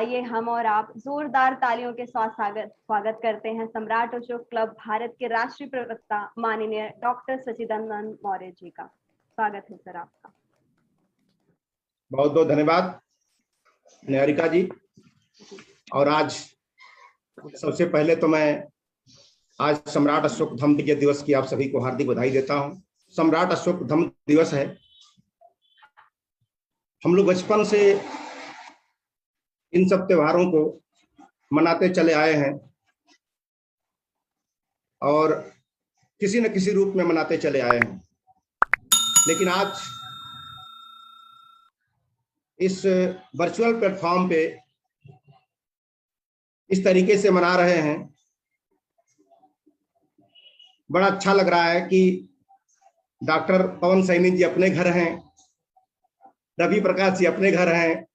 आइए हम और आप जोरदार तालियों के साथ स्वागत करते हैं सम्राट अशोक क्लब भारत के राष्ट्रीय प्रवक्ता माननीय डॉक्टर सचिदानंद मौर्य जी का। स्वागत है सर आपका। बहुत बहुत धन्यवाद निहारिका जी। और आज सबसे पहले तो मैं आज सम्राट अशोक धम्म विजय दिवस की आप सभी को हार्दिक बधाई देता हूं। सम्राट अशोक धम्म दिवस है। हम लोग बचपन से इन सब त्योहारों को मनाते चले आए हैं और किसी न किसी रूप में मनाते चले आए हैं, लेकिन आज इस वर्चुअल प्लेटफॉर्म पे इस तरीके से मना रहे हैं। बड़ा अच्छा लग रहा है कि डॉक्टर पवन सैनी जी अपने घर हैं, रवि प्रकाश जी अपने घर हैं,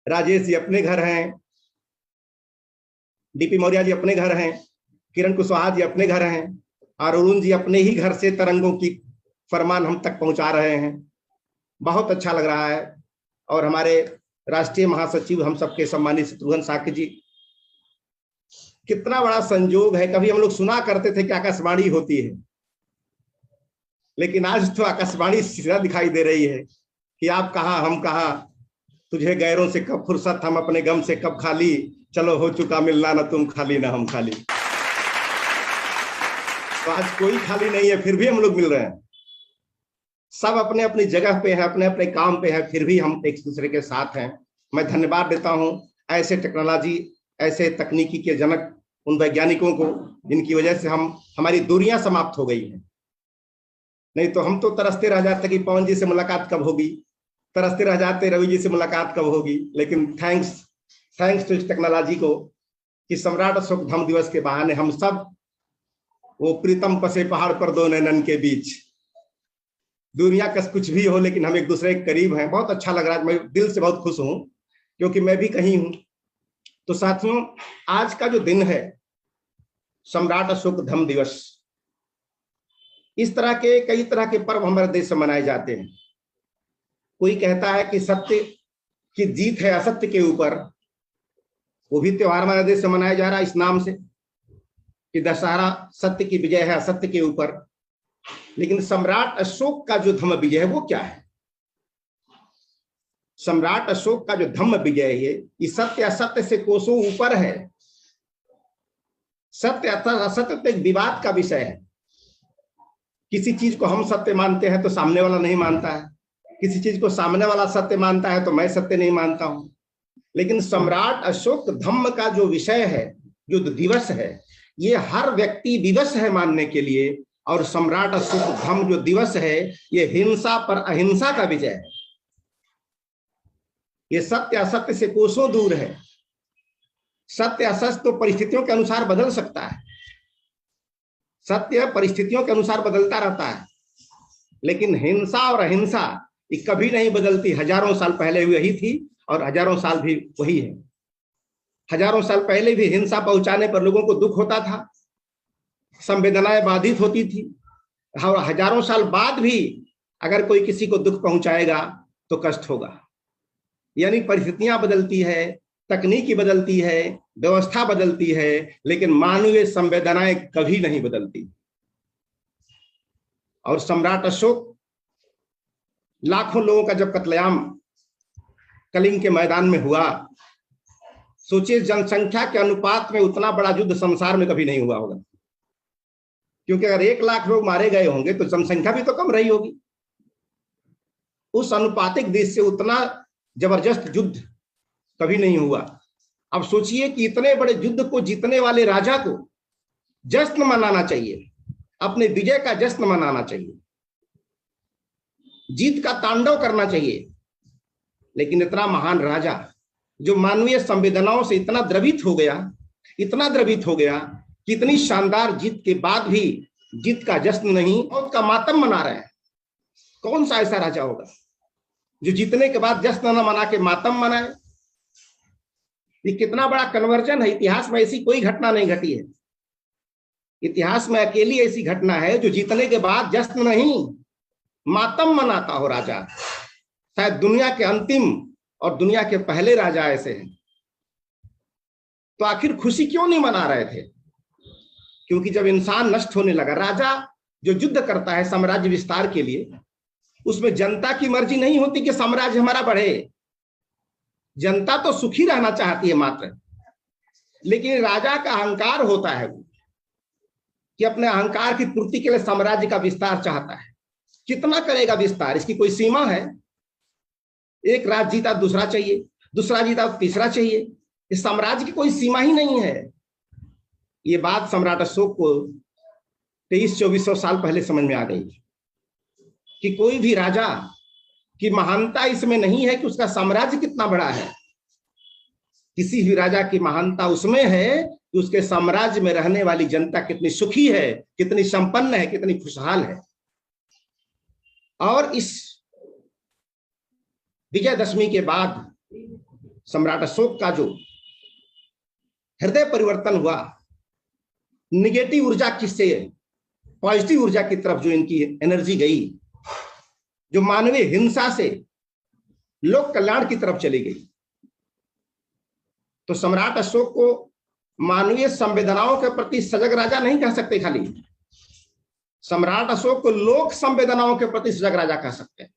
राजेश जी अपने घर हैं, डीपी मौर्य जी अपने घर हैं, किरण कुशवाहा जी अपने घर हैं और अरुण जी अपने ही घर से तरंगों की फरमान हम तक पहुंचा रहे हैं। बहुत अच्छा लग रहा है। और हमारे राष्ट्रीय महासचिव हम सबके सम्मानित शत्रुघ्न साक्य जी, कितना बड़ा संयोग है। कभी हम लोग सुना करते थे कि आकाशवाणी होती है, लेकिन आज तो आकाशवाणी सीधा दिखाई दे रही है कि आप कहाँ हम कहाँ, तुझे गैरों से कब फुर्सत, हम अपने गम से कब खाली, चलो हो चुका मिलना न तुम खाली न हम खाली। तो आज कोई खाली नहीं है, फिर भी हम लोग मिल रहे हैं। सब अपने अपनी जगह पे हैं, अपने अपने काम पे हैं, फिर भी हम एक दूसरे के साथ हैं। मैं धन्यवाद देता हूं ऐसे टेक्नोलॉजी, ऐसे तकनीकी के जनक उन वैज्ञानिकों को जिनकी वजह से हमारी दूरियां समाप्त हो गई हैं। नहीं तो हम तो तरसते रह जाते कि पवन जी से मुलाकात कब होगी, तरसते रह जाते रवि जी से मुलाकात कब होगी। लेकिन थैंक्स टू इस टेक्नोलॉजी को कि सम्राट अशोक धम्म दिवस के बहाने हम सब वो प्रीतम पसे पहाड़ पर दो नैनन के बीच, दुनिया का कुछ भी हो लेकिन हम एक दूसरे के करीब हैं। बहुत अच्छा लग रहा है। मैं दिल से बहुत खुश हूं क्योंकि मैं भी कहीं हूं। तो साथियों, आज का जो दिन है सम्राट अशोक धम्म दिवस, इस तरह के कई तरह के पर्व हमारे देश में मनाए जाते हैं। कोई कहता है कि सत्य की जीत है असत्य के ऊपर, वो भी त्योहार हमारे देश में मनाया जा रहा है इस नाम से कि दशहरा सत्य की विजय है असत्य के ऊपर। लेकिन सम्राट अशोक का जो धम्म विजय है वो क्या है? सम्राट अशोक का जो धम्म विजय है ये सत्य असत्य से कोसों ऊपर है। सत्य असत्य तो एक विवाद का विषय है। किसी चीज को हम सत्य मानते हैं तो सामने वाला नहीं मानता है, किसी चीज को सामने वाला सत्य मानता है तो मैं सत्य नहीं मानता हूं। लेकिन सम्राट अशोक धम्म का जो विषय है, जो दिवस है, ये हर व्यक्ति विवश है मानने के लिए। और सम्राट अशोक धम्म जो दिवस है ये हिंसा पर अहिंसा का विजय है। ये सत्य असत्य से कोसों दूर है। सत्य असत्य तो परिस्थितियों के अनुसार बदल सकता है, सत्य परिस्थितियों के अनुसार बदलता रहता है, लेकिन हिंसा और अहिंसा ये कभी नहीं बदलती। हजारों साल पहले भी वही थी और हजारों साल भी वही है। हजारों साल पहले भी हिंसा पहुंचाने पर लोगों को दुख होता था, संवेदनाएं बाधित होती थी। और हजारों साल बाद भी अगर कोई किसी को दुख पहुंचाएगा तो कष्ट होगा। यानी परिस्थितियां बदलती है, तकनीकी बदलती है, व्यवस्था बदलती है, लेकिन मानवीय संवेदनाएं कभी नहीं बदलती। और सम्राट अशोक लाखों लोगों का जब कत्लेआम कलिंग के मैदान में हुआ, सोचिए जनसंख्या के अनुपात में उतना बड़ा युद्ध संसार में कभी नहीं हुआ होगा। क्योंकि अगर 1 लाख लोग मारे गए होंगे तो जनसंख्या भी तो कम रही होगी। उस अनुपातिक देश से उतना जबरदस्त युद्ध कभी नहीं हुआ। अब सोचिए कि इतने बड़े युद्ध को जीतने वाले राजा को जश्न मनाना चाहिए, अपने विजय का जश्न मनाना चाहिए, जीत का तांडव करना चाहिए। लेकिन इतना महान राजा जो मानवीय संवेदनाओं से इतना द्रवित हो गया, इतना द्रवित हो गया कि इतनी शानदार जीत के बाद भी जीत का जश्न नहीं, मौत का मातम मना रहे हैं। कौन सा ऐसा राजा होगा जो जीतने के बाद जश्न न मना के मातम मनाए? ये कितना बड़ा कन्वर्जन है। इतिहास में ऐसी कोई घटना नहीं घटी है। इतिहास में अकेली ऐसी घटना है जो जीतने के बाद जश्न नहीं मातम मनाता हो राजा। शायद दुनिया के अंतिम और दुनिया के पहले राजा ऐसे हैं तो आखिर खुशी क्यों नहीं मना रहे थे? क्योंकि जब इंसान नष्ट होने लगा, राजा जो युद्ध करता है साम्राज्य विस्तार के लिए, उसमें जनता की मर्जी नहीं होती कि साम्राज्य हमारा बढ़े। जनता तो सुखी रहना चाहती है मात्र, लेकिन राजा का अहंकार होता है कि अपने अहंकार की पूर्ति के लिए साम्राज्य का विस्तार चाहता है। कितना करेगा विस्तार, इसकी कोई सीमा है? एक राज्य जीता दूसरा चाहिए, दूसरा जीता तीसरा चाहिए। इस साम्राज्य की कोई सीमा ही नहीं है। ये बात सम्राट अशोक को 2300-2400 साल पहले समझ में आ गई कि कोई भी राजा की महानता इसमें नहीं है कि उसका साम्राज्य कितना बड़ा है। किसी भी राजा की महानता उसमें है कि उसके साम्राज्य में रहने वाली जनता कितनी सुखी है, कितनी संपन्न है, कितनी खुशहाल है। और इस विजयदशमी के बाद सम्राट अशोक का जो हृदय परिवर्तन हुआ, निगेटिव ऊर्जा किससे पॉजिटिव ऊर्जा की तरफ जो इनकी एनर्जी गई, जो मानवीय हिंसा से लोक कल्याण की तरफ चली गई, तो सम्राट अशोक को मानवीय संवेदनाओं के प्रति सजग राजा नहीं कह सकते। खाली सम्राट अशोक को लोक संवेदनाओं के प्रति सजग राजा कह सकते हैं।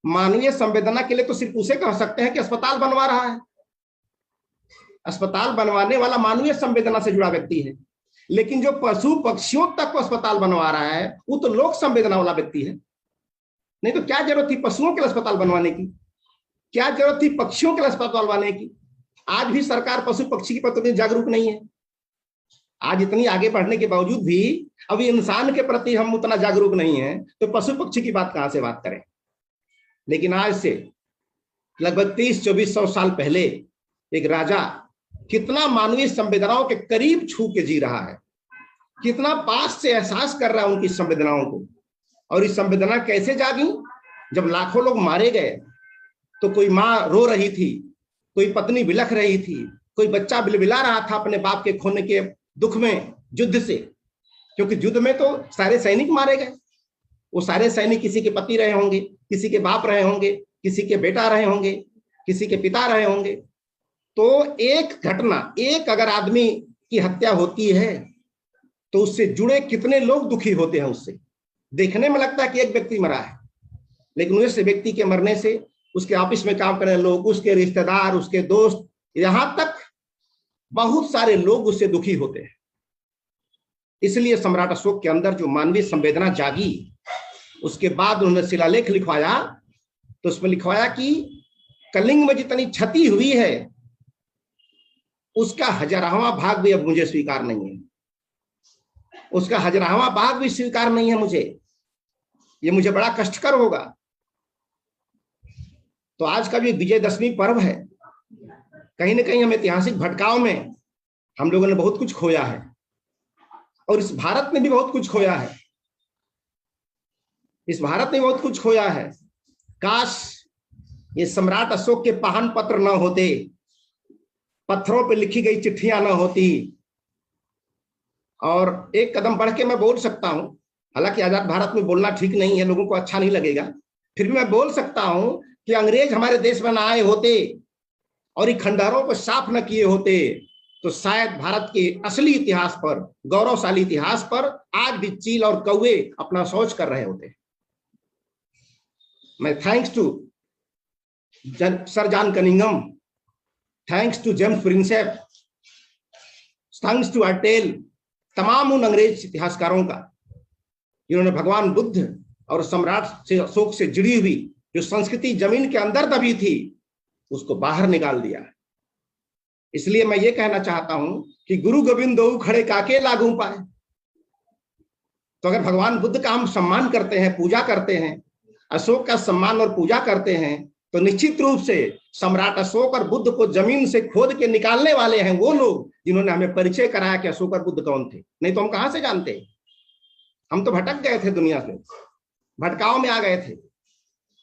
मानवीय संवेदना के लिए तो सिर्फ उसे कह सकते हैं कि अस्पताल बनवा रहा है। अस्पताल बनवाने वाला मानवीय संवेदना से जुड़ा व्यक्ति है, लेकिन जो पशु पक्षियों तक को अस्पताल बनवा रहा है वो तो लोक संवेदना वाला व्यक्ति है। नहीं तो क्या जरूरत थी पशुओं के लिए अस्पताल बनवाने की? क्या जरूरत थी पक्षियों के लिए अस्पताल बनवाने की? आज भी सरकार पशु पक्षी के प्रति जागरूक नहीं है। आज इतनी आगे बढ़ने के बावजूद भी अभी इंसान के प्रति हम उतना जागरूक नहीं है, तो पशु पक्षी की बात कहां से बात करें। लेकिन आज से लगभग 2300-2400 साल पहले एक राजा कितना मानवीय संवेदनाओं के करीब छू के जी रहा है, कितना पास से एहसास कर रहा है उनकी संवेदनाओं को। और इस संवेदना कैसे जागी? जब लाखों लोग मारे गए तो कोई माँ रो रही थी, कोई पत्नी बिलख रही थी, कोई बच्चा बिलबिला रहा था अपने बाप के खोने के दुख में युद्ध से, क्योंकि युद्ध में तो सारे सैनिक मारे गए। वो सारे सैनिक किसी के पति रहे होंगे, किसी के बाप रहे होंगे, किसी के बेटा रहे होंगे, किसी के पिता रहे होंगे। तो एक घटना, एक अगर आदमी की हत्या होती है तो उससे जुड़े कितने लोग दुखी होते हैं। उससे देखने में लगता है कि एक व्यक्ति मरा है, लेकिन उस व्यक्ति के मरने से उसके ऑफिस में काम करने लोग, उसके रिश्तेदार, उसके दोस्त, यहां तक बहुत सारे लोग उससे दुखी होते हैं। इसलिए सम्राट अशोक के अंदर जो मानवीय संवेदना जागी, उसके बाद उन्होंने शिलालेख लिखवाया, तो उसमें लिखवाया कि कलिंग में जितनी क्षति हुई है उसका 1000वां भाग भी अब मुझे स्वीकार नहीं है। उसका 1000वां भाग भी स्वीकार नहीं है मुझे। ये मुझे बड़ा कष्टकर होगा। तो आज का जो विजयदशमी पर्व है, कहीं ना कहीं हम ऐतिहासिक भटकाव में हम लोगों ने बहुत कुछ खोया है, और इस भारत ने भी बहुत कुछ खोया है। इस भारत ने बहुत कुछ खोया है। काश ये सम्राट अशोक के पाहन पत्र न होते, पत्थरों पे लिखी गई चिट्ठियां न होती। और एक कदम बढ़ के मैं बोल सकता हूं, हालांकि आजाद भारत में बोलना ठीक नहीं है, लोगों को अच्छा नहीं लगेगा, फिर भी मैं बोल सकता हूं कि अंग्रेज हमारे देश में न आए होते और इन खंडहरों को साफ न किए होते तो शायद भारत के असली इतिहास पर, गौरवशाली इतिहास पर आज भी चील और कौवे अपना शौच कर रहे होते। मैं thanks to sir John Cunningham, thanks to James Prinsep, thanks to Oertel, तमाम उन अंग्रेज इतिहासकारों का जिन्होंने भगवान बुद्ध और सम्राट से अशोक से जुड़ी हुई जो संस्कृति जमीन के अंदर दबी थी उसको बाहर निकाल दिया। इसलिए मैं ये कहना चाहता हूं कि गुरु गोविंद दो खड़े काके लागू पाए। तो अगर भगवान बुद्ध का हम सम्मान करते हैं, पूजा करते हैं, अशोक का सम्मान और पूजा करते हैं, तो निश्चित रूप से सम्राट अशोक और बुद्ध को जमीन से खोद के निकालने वाले हैं वो लोग जिन्होंने हमें परिचय कराया कि अशोक और बुद्ध कौन थे। नहीं तो हम कहां से जानते? हम तो भटक गए थे, दुनिया से भटकाव में आ गए थे,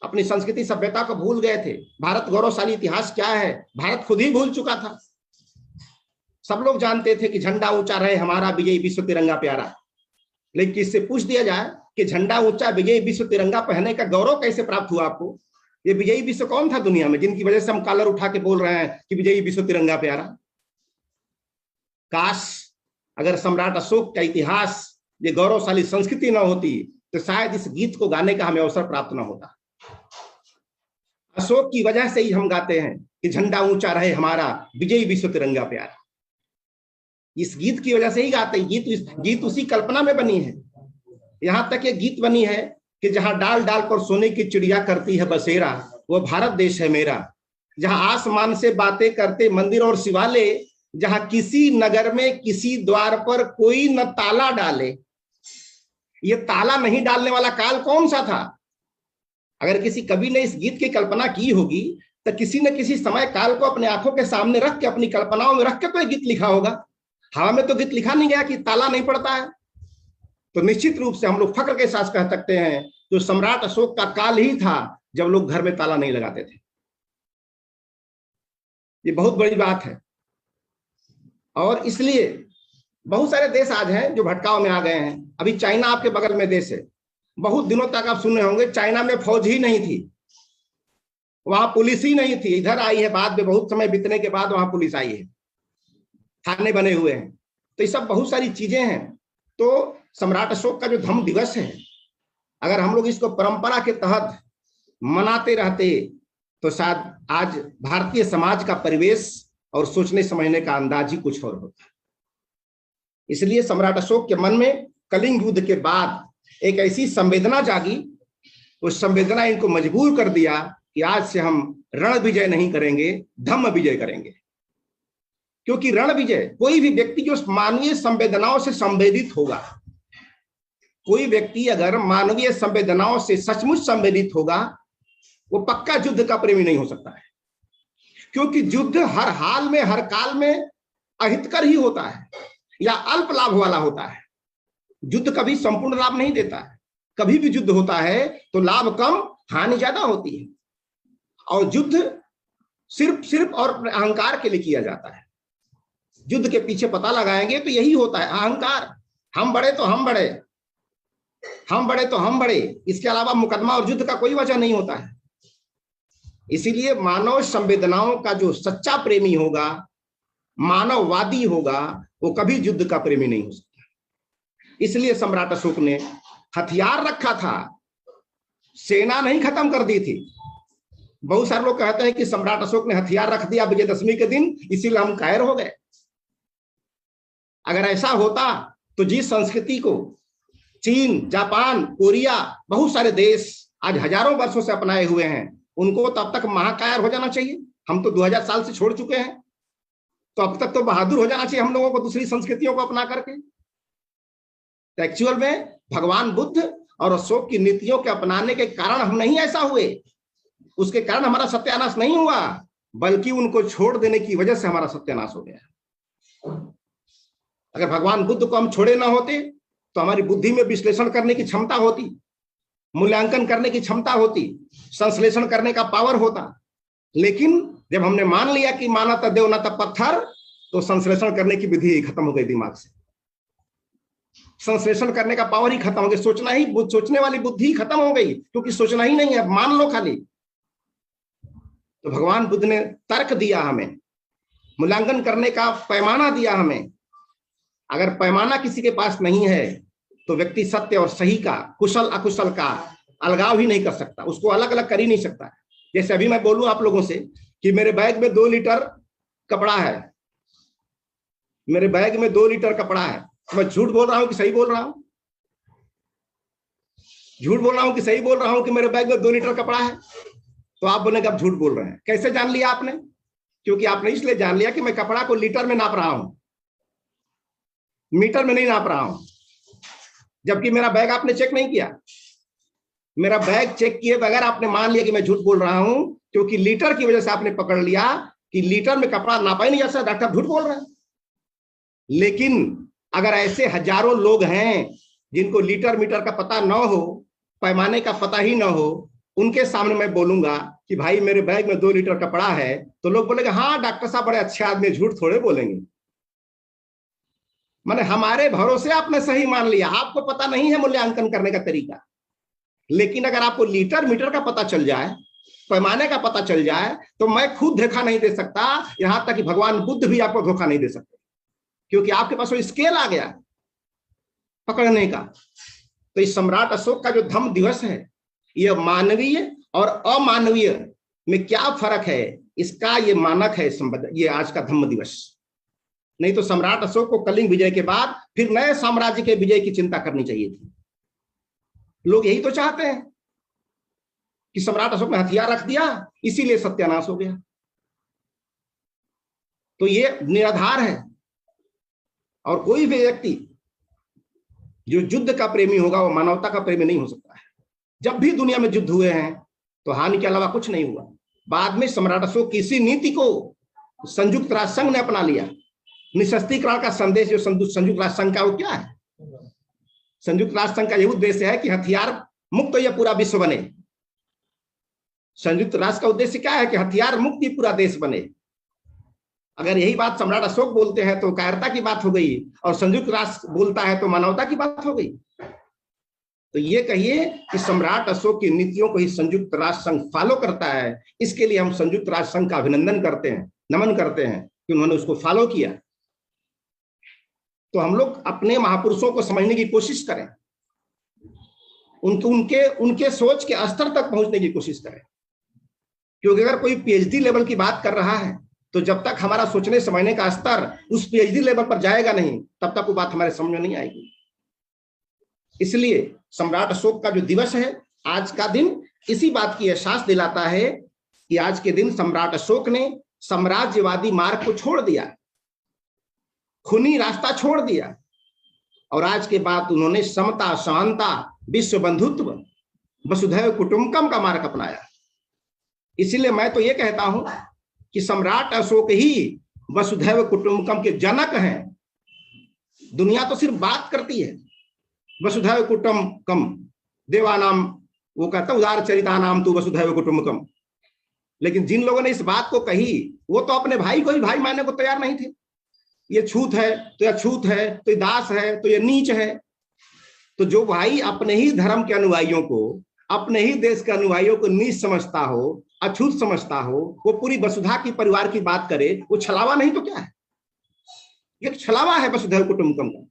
अपनी संस्कृति सभ्यता को भूल गए थे। भारत गौरवशाली इतिहास क्या है भारत खुद ही भूल चुका था। सब लोग जानते थे कि झंडा ऊंचा रहे हमारा, विजयी विश्व तिरंगा प्यारा। लेकिन इससे पूछ दिया जाए कि झंडा ऊंचा, विजयी विश्व तिरंगा पहनने का गौरव कैसे प्राप्त हुआ आपको? ये विजयी विश्व कौन था दुनिया में जिनकी वजह से हम कॉलर उठा के बोल रहे हैं कि विजयी विश्व तिरंगा प्यारा? काश अगर सम्राट अशोक का इतिहास, ये गौरवशाली संस्कृति न होती तो शायद इस गीत को गाने का हमें अवसर प्राप्त न होता। अशोक की वजह से ही हम गाते हैं कि झंडा ऊंचा रहे हमारा, विजयी विश्व तिरंगा प्यारा। इस गीत की वजह से ही गाते हैं। गीत उसी कल्पना में बनी है। यहां तक ये गीत बनी है कि जहां डाल डाल पर सोने की चिड़िया करती है बसेरा, वो भारत देश है मेरा। जहां आसमान से बातें करते मंदिर और शिवालय, जहां किसी नगर में किसी द्वार पर कोई न ताला डाले। ये ताला नहीं डालने वाला काल कौन सा था? अगर किसी कवि ने इस गीत की कल्पना की होगी तो किसी न किसी समय काल को अपने आंखों के सामने रख के, अपनी कल्पनाओं में रख के तो ये गीत लिखा होगा। हवा में तो गीत लिखा नहीं गया कि ताला नहीं पड़ता है। तो निश्चित रूप से हम लोग फक्र के साथ कह सकते हैं जो सम्राट अशोक का काल ही था जब लोग घर में ताला नहीं लगाते थे। ये बहुत बड़ी बात है। और इसलिए बहुत सारे देश आज हैं जो भटकाव में आ गए हैं। अभी चाइना आपके बगल में देश है। बहुत दिनों तक आप सुने होंगे चाइना में फौज ही नहीं थी, वहां पुलिस ही नहीं थी। इधर आई है बाद में, बहुत समय बीतने के बाद वहां पुलिस आई है, थाने बने हुए हैं। तो ये सब बहुत सारी चीजें हैं। तो सम्राट अशोक का जो धम्म दिवस है, अगर हम लोग इसको परंपरा के तहत मनाते रहते तो शायद आज भारतीय समाज का परिवेश और सोचने समझने का अंदाज ही कुछ और होता। इसलिए सम्राट अशोक के मन में कलिंग युद्ध के बाद एक ऐसी संवेदना जागी, उस संवेदना इनको मजबूर कर दिया कि आज से हम रण विजय नहीं करेंगे, धम्म विजय करेंगे। क्योंकि रण विजय, कोई भी व्यक्ति जो मानवीय संवेदनाओं से संवेदित होगा, कोई व्यक्ति अगर मानवीय संवेदनाओं से सचमुच संवेदित होगा, वो पक्का युद्ध का प्रेमी नहीं हो सकता है। क्योंकि युद्ध हर हाल में, हर काल में अहितकर ही होता है या अल्प लाभ वाला होता है। युद्ध कभी संपूर्ण लाभ नहीं देता है। कभी भी युद्ध होता है तो लाभ कम, हानि ज्यादा होती है। और युद्ध सिर्फ और अहंकार के लिए किया जाता है। युद्ध के पीछे पता लगाएंगे तो यही होता है, अहंकार। हम बड़े तो हम बड़े, हम बड़े तो हम बड़े। इसके अलावा मुकदमा और युद्ध का कोई वजह नहीं होता है। इसीलिए मानव संवेदनाओं का जो सच्चा प्रेमी होगा, मानववादी होगा, वो कभी युद्ध का प्रेमी नहीं हो सकता। इसलिए सम्राट अशोक ने हथियार रखा था, सेना नहीं खत्म कर दी थी। बहुत सारे लोग कहते हैं कि सम्राट अशोक ने हथियार रख दिया विजयदशमी के दिन, इसीलिए हम कायर हो गए। अगर ऐसा होता तो जिस संस्कृति को चीन, जापान, कोरिया, बहुत सारे देश आज हजारों वर्षों से अपनाए हुए हैं, उनको तब तक महाकायर हो जाना चाहिए। हम तो 2000 साल से छोड़ चुके हैं, तो अब तक तो बहादुर हो जाना चाहिए हम लोगों को दूसरी संस्कृतियों को अपना करके। तो एक्चुअल में भगवान बुद्ध और अशोक की नीतियों के अपनाने के कारण हम नहीं ऐसा हुए, उसके कारण हमारा सत्यानाश नहीं हुआ, बल्कि उनको छोड़ देने की वजह से हमारा सत्यानाश हो गया। अगर भगवान बुद्ध को हम छोड़े ना होते तो हमारी बुद्धि में विश्लेषण करने की क्षमता होती, मूल्यांकन करने की क्षमता होती, संश्लेषण करने का पावर होता। लेकिन जब हमने मान लिया कि माना था देव ना था पत्थर, तो संश्लेषण करने की विधि खत्म हो गई दिमाग से। संश्लेषण करने का पावर ही खत्म हो गया। सोचने वाली बुद्धि खत्म हो गई, क्योंकि सोचना ही नहीं है, मान लो खाली। तो भगवान बुद्ध ने तर्क दिया, हमें मूल्यांकन करने का पैमाना दिया हमें। अगर पैमाना किसी के पास नहीं है तो व्यक्ति सत्य और सही का, कुशल अकुशल का अलगाव ही नहीं कर सकता, उसको अलग अलग कर ही नहीं सकता। जैसे अभी मैं बोलूं आप लोगों से कि मेरे बैग में 2 लीटर कपड़ा है, मेरे बैग में 2 लीटर कपड़ा है, तो मैं झूठ बोल रहा हूं कि सही बोल रहा हूं? झूठ बोल रहा हूं कि सही बोल रहा हूं कि मेरे बैग में 2 लीटर कपड़ा है? तो आप बोलेंगे आप झूठ बोल रहे हैं। कैसे जान लिया आपने? क्योंकि आपने इसलिए जान लिया कि मैं कपड़ा को लीटर में नाप रहा हूं, मीटर में नहीं नाप रहा हूं। जबकि मेरा बैग आपने चेक नहीं किया। मेरा बैग चेक किए बगैर आपने मान लिया कि मैं झूठ बोल रहा हूं, क्योंकि लीटर की वजह से आपने पकड़ लिया कि लीटर में कपड़ा नापा ही नहीं जा सकता, डॉक्टर झूठ बोल रहे हैं। लेकिन अगर ऐसे हजारों लोग हैं जिनको लीटर मीटर का पता न हो, पैमाने का पता ही न हो, उनके सामने मैं बोलूंगा कि भाई मेरे बैग में 2 लीटर कपड़ा है, तो लोग बोलेंगे हाँ डॉक्टर साहब बड़े अच्छे आदमी, झूठ थोड़े बोलेंगे। माने हमारे भरोसे आपने सही मान लिया, आपको पता नहीं है मूल्यांकन करने का तरीका। लेकिन अगर आपको लीटर मीटर का पता चल जाए, पैमाने का पता चल जाए, तो मैं खुद धोखा नहीं दे सकता, यहां तक कि भगवान बुद्ध भी आपको धोखा नहीं दे सकते। क्योंकि आपके पास वो स्केल आ गया पकड़ने का। तो इस सम्राट अशोक का जो धम्म दिवस है, ये मानवीय और अमानवीय में क्या फर्क है, इसका ये मानक है ये आज का धम्म दिवस। नहीं तो सम्राट अशोक को कलिंग विजय के बाद फिर नए साम्राज्य के विजय की चिंता करनी चाहिए थी। लोग यही तो चाहते हैं कि सम्राट अशोक ने हथियार रख दिया इसीलिए सत्यानाश हो गया। तो ये निराधार है। और कोई भी व्यक्ति जो युद्ध का प्रेमी होगा वो मानवता का प्रेमी नहीं हो सकता है। जब भी दुनिया में युद्ध हुए हैं तो हानि के अलावा कुछ नहीं हुआ। बाद में सम्राट अशोक की इसी नीति को संयुक्त राष्ट्र संघ ने अपना लिया। निशस्त्रीकरण का संदेश जो संयुक्त राष्ट्र संघ का वो क्या है? संयुक्त राष्ट्र संघ का यह उद्देश्य है कि हथियार मुक्त तो यह पूरा विश्व बने। संयुक्त राष्ट्र का उद्देश्य क्या है कि हथियार मुक्त ही पूरा देश बने। अगर यही बात सम्राट अशोक बोलते हैं तो कायरता की बात हो गई, और संयुक्त राष्ट्र बोलता है तो मानवता की बात हो गई। तो ये कहिए कि सम्राट अशोक की नीतियों को ही संयुक्त राष्ट्र संघ फॉलो करता है। इसके लिए हम संयुक्त राष्ट्र संघ का अभिनंदन करते हैं, नमन करते हैं कि उन्होंने उसको फॉलो किया। तो हम लोग अपने महापुरुषों को समझने की कोशिश करें, उनके सोच के स्तर तक पहुंचने की कोशिश करें। क्योंकि अगर कोई पीएचडी लेवल की बात कर रहा है तो जब तक हमारा सोचने समझने का स्तर उस पीएचडी लेवल पर जाएगा नहीं, तब तक वो बात हमारे समझ में नहीं आएगी। इसलिए सम्राट अशोक का जो दिवस है, आज का दिन इसी बात की एहसास दिलाता है कि आज के दिन सम्राट अशोक ने साम्राज्यवादी मार्ग को छोड़ दिया, खूनी रास्ता छोड़ दिया, और आज के बाद उन्होंने समता, समानता, विश्व बंधुत्व, वसुधैव कुटुंबकम का मार्ग अपनाया। इसलिए मैं तो ये कहता हूं कि सम्राट अशोक ही वसुधैव कुटुंबकम के जनक हैं। दुनिया तो सिर्फ बात करती है, वसुधैव कुटुंबकम देवानाम, वो कहता उदार चरितानाम तू वसुधैव कुटुंबकम। लेकिन जिन लोगों ने इस बात को कही वो तो अपने भाई को ही भाई मानने को तैयार नहीं थे। ये छूत है तो यह छूत है, तो ये दास है तो ये नीच है। तो जो भाई अपने ही धर्म के अनुयायियों को, अपने ही देश के अनुयायियों को नीच समझता हो, अछूत समझता हो, वो पूरी वसुधा की परिवार की बात करे, वो छलावा नहीं तो क्या है? ये छलावा है वसुधैव कुटुंबकम का।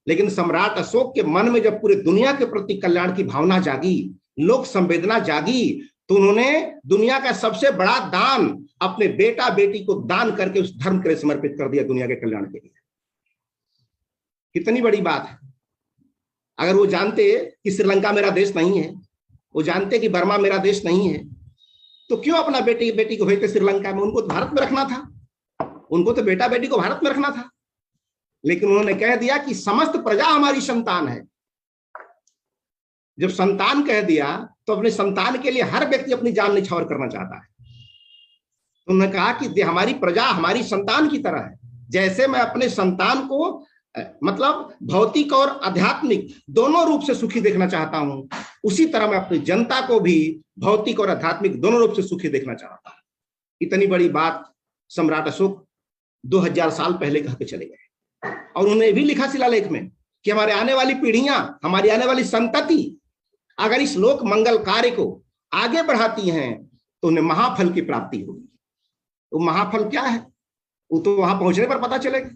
लेकिन सम्राट अशोक के मन में जब पूरे दुनिया के प्रति कल्याण की भावना जागी, लोक संवेदना जागी, तो उन्होंने दुनिया का सबसे बड़ा दान अपने बेटा बेटी को दान करके उस धर्म के लिए समर्पित कर दिया, दुनिया के कल्याण के लिए। कितनी बड़ी बात है। अगर वो जानते कि श्रीलंका मेरा देश नहीं है, वो जानते कि बर्मा मेरा देश नहीं है, तो क्यों अपना बेटी को भेजते श्रीलंका में? उनको तो भारत में रखना था, उनको तो बेटा बेटी को भारत में रखना था। लेकिन उन्होंने कह दिया कि समस्त प्रजा हमारी संतान है। जब संतान कह दिया तो अपने संतान के लिए हर व्यक्ति अपनी जान निछावर करना चाहता है। तो उन्होंने कहा कि हमारी प्रजा हमारी संतान की तरह है। जैसे मैं अपने संतान को मतलब भौतिक और आध्यात्मिक दोनों रूप से सुखी देखना चाहता हूं, उसी तरह मैं अपनी जनता को भी भौतिक और आध्यात्मिक दोनों रूप से सुखी देखना चाहता हूं। इतनी बड़ी बात सम्राट अशोक 2000 साल पहले कह के चले गए। और उन्होंने भी लिखा शिलालेख में कि हमारे आने वाली पीढ़ियां, हमारी आने वाली संतति अगर इस लोक मंगल कार्य को आगे बढ़ाती हैं तो उन्हें महाफल की प्राप्ति होगी। वो महाफल क्या है वो तो वहां पहुंचने पर पता चलेगा।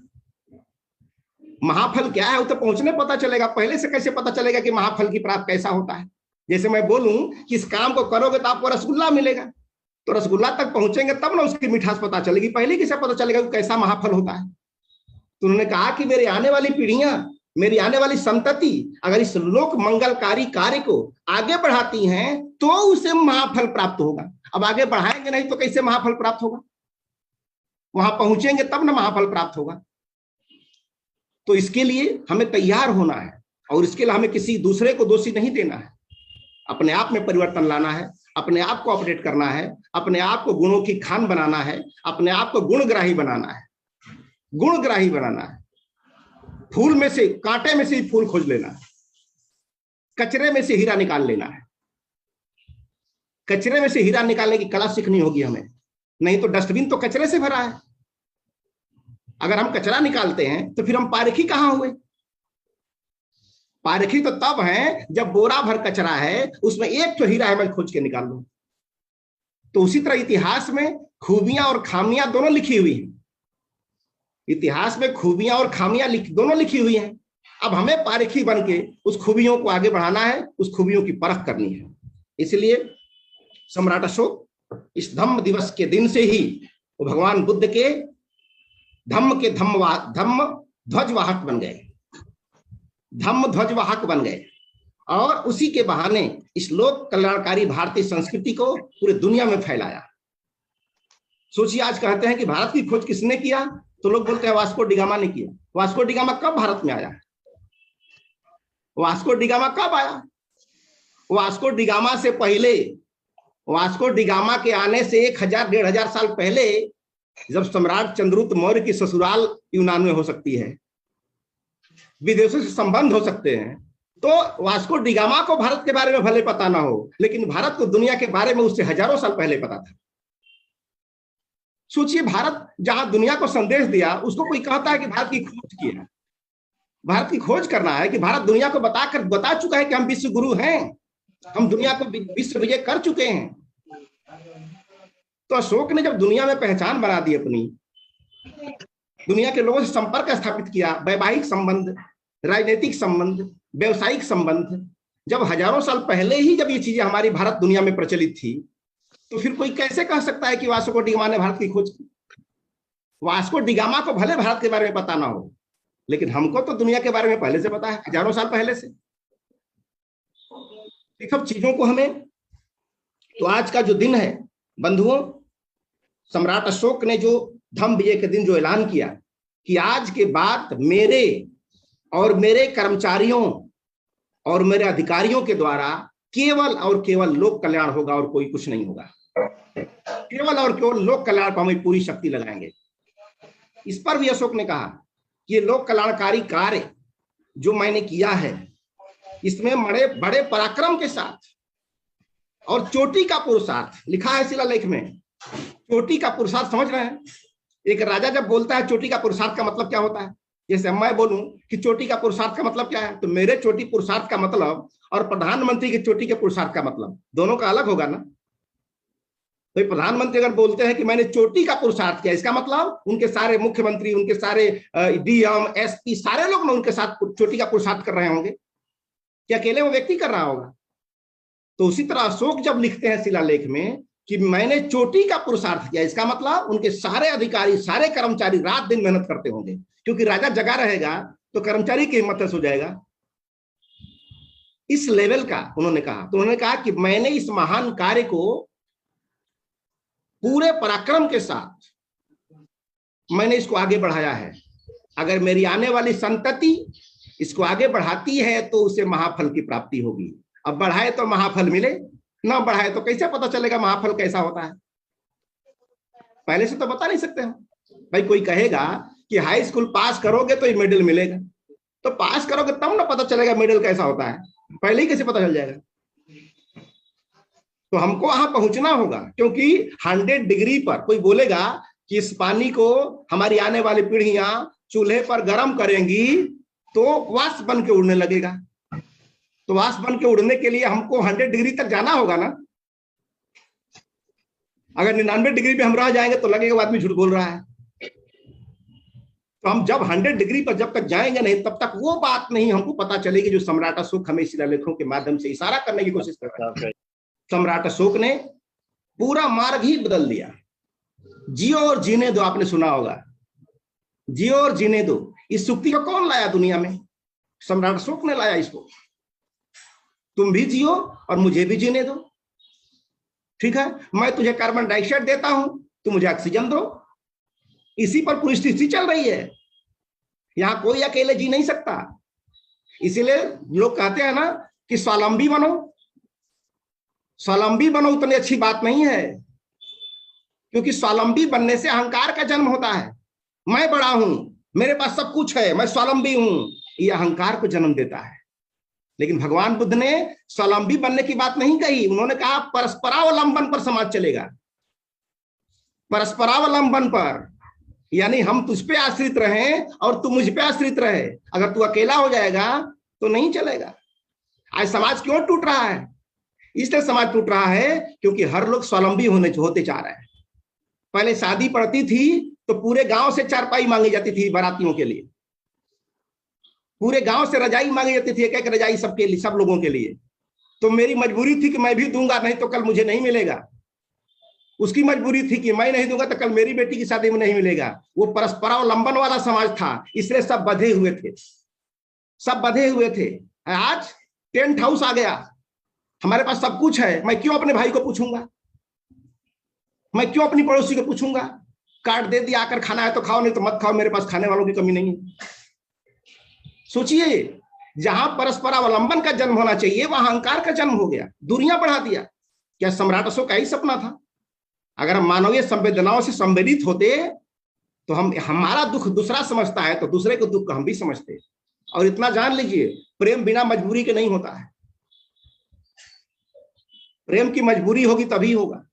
महाफल क्या है वो तो पहुंचने पता चलेगा। पहले से कैसे पता चलेगा कि महाफल की प्राप्ति कैसा होता है? जैसे मैं बोलूं कि इस काम को करोगे तो आपको रसगुल्ला मिलेगा, तो रसगुल्ला तक पहुंचेंगे तब ना उसकी मिठास पता चलेगी। पहले कैसे पता चलेगा कि कैसा महाफल होता है? तो उन्होंने कहा कि मेरी आने वाली पीढ़ियां, मेरी आने वाली संतति अगर इस लोक मंगलकारी कार्य को आगे बढ़ाती हैं तो उसे महाफल प्राप्त होगा। अब आगे बढ़ाएंगे नहीं तो कैसे महाफल प्राप्त होगा? वहां पहुंचेंगे तब ना महाफल प्राप्त होगा। तो इसके लिए हमें तैयार होना है, और इसके लिए हमें किसी दूसरे को दोषी नहीं देना है। अपने आप में परिवर्तन लाना है, अपने आप को अपडेट करना है, अपने आप को गुणों की खान बनाना है, अपने आप को गुणग्राही बनाना है, गुणग्राही बनाना है। फूल में से, कांटे में से ही फूल खोज लेना है, कचरे में से हीरा निकाल लेना है। कचरे में से हीरा निकालने की कला सीखनी होगी हमें, नहीं तो डस्टबिन तो कचरे से भरा है। अगर हम कचरा निकालते हैं तो फिर हम पारखी कहां हुए? पारखी तो तब है जब बोरा भर कचरा है, उसमें एक तो हीरा है, मैं खोज के निकाल लूं। तो उसी तरह इतिहास में खूबियां और खामियां दोनों लिखी हुई हैं। इतिहास में खूबियां और खामियां दोनों लिखी हुई हैं। अब हमें पारखी बन के उस खूबियों को आगे बढ़ाना है, उस खूबियों की परख करनी है। इसलिए सम्राट अशोक इस धम्म दिवस के दिन से ही वो भगवान बुद्ध के धम्म ध्वजवाहक बन गए, धम्म ध्वजवाहक बन गए, और उसी के बहाने इस लोक कल्याणकारी भारतीय संस्कृति को पूरी दुनिया में फैलाया। सोचिए, आज कहते हैं कि भारत की खोज किसने किया, तो लोग बोलते हैं वास्को डिगामा ने किया। वास्को डिगामा कब भारत में आया? वास्को डिगामा कब आया? वास्को डिगामा से पहले, वास्को डिगामा के आने से 1000-1500 साल पहले, जब सम्राट चंद्रगुप्त मौर्य की ससुराल यूनान में हो सकती है, विदेशों से संबंध हो सकते हैं, तो वास्को डिगामा को भारत के बारे में भले पता ना हो, लेकिन भारत को दुनिया के बारे में उससे हजारों साल पहले पता था। सोचिए, भारत जहां दुनिया को संदेश दिया, उसको कोई कहता है कि भारत की खोज की है। भारत की खोज करना है कि भारत दुनिया को बता चुका है कि हम विश्व गुरु हैं, हम दुनिया को विश्व विजय कर चुके हैं। तो अशोक ने जब दुनिया में पहचान बना दी अपनी, दुनिया के लोगों से संपर्क स्थापित किया, वैवाहिक संबंध, राजनीतिक संबंध, व्यवसायिक संबंध, जब हजारों साल पहले ही जब ये चीजें हमारी भारत दुनिया में प्रचलित थी, तो फिर कोई कैसे कह सकता है कि वास्को डिगामा ने भारत की खोज की? वास्को डिगामा को भले भारत के बारे में पता ना हो, लेकिन हमको तो दुनिया के बारे में पहले से पता है, हजारों साल पहले से। सब चीजों को हमें, तो आज का जो दिन है बंधुओं, सम्राट अशोक ने जो धम्म विजय के दिन जो ऐलान किया कि आज के बाद मेरे और मेरे कर्मचारियों और मेरे अधिकारियों के द्वारा केवल और केवल लोक कल्याण होगा और कोई कुछ नहीं होगा, केवल और केवल लोक कल्याण पर हम पूरी शक्ति लगाएंगे। इस पर भी अशोक ने कहा कि ये लोक कल्याणकारी कार्य जो मैंने किया है, इसमें बड़े पराक्रम के साथ और चोटी का पुरुषार्थ, लिखा है शिलालेख में, चोटी का पुरुषार्थ। समझ रहे हैं? एक राजा जब बोलता है चोटी का पुरुषार्थ का मतलब क्या होता है, जैसे मैं बोलूं कि चोटी का पुरुषार्थ का मतलब क्या है, तो मेरे चोटी पुरुषार्थ का मतलब और प्रधानमंत्री की चोटी के पुरुषार्थ का मतलब दोनों का अलग होगा ना। तो प्रधानमंत्री अगर बोलते हैं कि मैंने चोटी का पुरुषार्थ किया, इसका मतलब उनके सारे मुख्यमंत्री, उनके सारे डीएम, एसपी, सारे लोग ना उनके साथ चोटी का पुरुषार्थ कर रहे होंगे, क्या अकेले वो व्यक्ति कर रहा होगा? तो उसी तरह अशोक जब लिखते हैं शिलालेख में कि मैंने चोटी का पुरुषार्थ किया, इसका मतलब उनके सारे अधिकारी, सारे कर्मचारी रात दिन मेहनत करते होंगे, क्योंकि राजा जगा रहेगा तो कर्मचारी की हिम्मत हो जाएगा। इस लेवल का उन्होंने कहा। तो उन्होंने कहा कि मैंने इस महान कार्य को पूरे पराक्रम के साथ मैंने इसको आगे बढ़ाया है। अगर मेरी आने वाली संतति इसको आगे बढ़ाती है तो उसे महाफल की प्राप्ति होगी। अब बढ़ाए तो महाफल मिले, ना बढ़ाए तो कैसे पता चलेगा महाफल कैसा होता है? पहले से तो बता नहीं सकते हम। भाई कोई कहेगा कि हाई स्कूल पास करोगे तो ये मेडल मिलेगा, तो पास करोगे तब ना पता चलेगा मेडल कैसा होता है, पहले ही कैसे पता चल जाएगा? तो हमको वहां पहुंचना होगा, क्योंकि 100 डिग्री पर कोई बोलेगा कि इस पानी को हमारी आने वाली पीढ़ियां चूल्हे पर गर्म करेंगी तो वाष्प बन के उड़ने लगेगा। तो वाष्प बन के उड़ने के लिए हमको 100 डिग्री तक जाना होगा ना। अगर 99 डिग्री पे हम रह जाएंगे तो लगेगा वो आदमी झूठ बोल रहा है। तो हम जब 100 डिग्री पर जब तक जाएंगे नहीं, तब तक वो बात नहीं हमको पता चलेगी जो सम्राट अशोक हमें शिलालेखों के माध्यम से इशारा करने की कोशिश कर रहा है। सम्राट अशोक ने पूरा मार्ग ही बदल दिया। जियो और जीने दो, आपने सुना होगा, जियो और जीने दो। इस सूक्ति को कौन लाया दुनिया में? सम्राट अशोक ने लाया इसको। तुम भी जियो और मुझे भी जीने दो, ठीक है? मैं तुझे कार्बन डाइऑक्साइड देता हूं, तुम मुझे ऑक्सीजन दो। इसी पर पूरी स्थिति चल रही है। यहां कोई अकेले जी नहीं सकता। इसीलिए लोग कहते हैं ना कि स्वावलंबी बनो। स्वावलंबी बनो उतनी अच्छी बात नहीं है, क्योंकि स्वावलंबी बनने से अहंकार का जन्म होता है। मैं बड़ा हूं, मेरे पास सब कुछ है, मैं स्वावलंबी हूं, ये अहंकार को जन्म देता है। लेकिन भगवान बुद्ध ने स्वावलंबी बनने की बात नहीं कही। उन्होंने कहा परस्परावलंबन पर समाज चलेगा। परस्परावलंबन पर, यानी हम तुझ पे आश्रित रहें और तू मुझ पे आश्रित रहे। अगर तू अकेला हो जाएगा तो नहीं चलेगा। आज समाज क्यों टूट रहा है? इसलिए समाज टूट रहा है क्योंकि हर लोग स्वावलंबी होते जा रहे हैं। पहले शादी पड़ती थी तो पूरे गांव से चारपाई मांगी जाती थी बारातियों के लिए, पूरे गांव से रजाई मांगी जाती थी, एक एक रजाई सबके लिए, सब लोगों के लिए। तो मेरी मजबूरी थी कि मैं भी दूंगा, नहीं तो कल मुझे नहीं मिलेगा। उसकी मजबूरी थी कि मैं नहीं दूंगा तो कल मेरी बेटी की शादी में नहीं मिलेगा। वो परस्परावलंबन वाला समाज था, इसलिए सब बंधे हुए थे, सब बंधे हुए थे। आज टेंट हाउस आ गया, हमारे पास सब कुछ है, मैं क्यों अपने भाई को पूछूंगा, मैं क्यों अपनी पड़ोसी को पूछूंगा। कार्ड दे दिया, आकर खाना है तो खाओ, नहीं तो मत खाओ, मेरे पास खाने वालों की कमी नहीं है। सोचिए, जहां परस्परावलंबन का जन्म होना चाहिए वहां अहंकार का जन्म हो गया, दूरियां बढ़ा दिया। क्या सम्राट अशोक का ही सपना था? अगर हम मानवीय संवेदनाओं से संवेदित होते तो हम, हमारा दुख दूसरा समझता है तो दूसरे को दुख हम भी समझते। और इतना जान लीजिए, प्रेम बिना मजबूरी के नहीं होता है, प्रेम की मजबूरी होगी तभी होगा।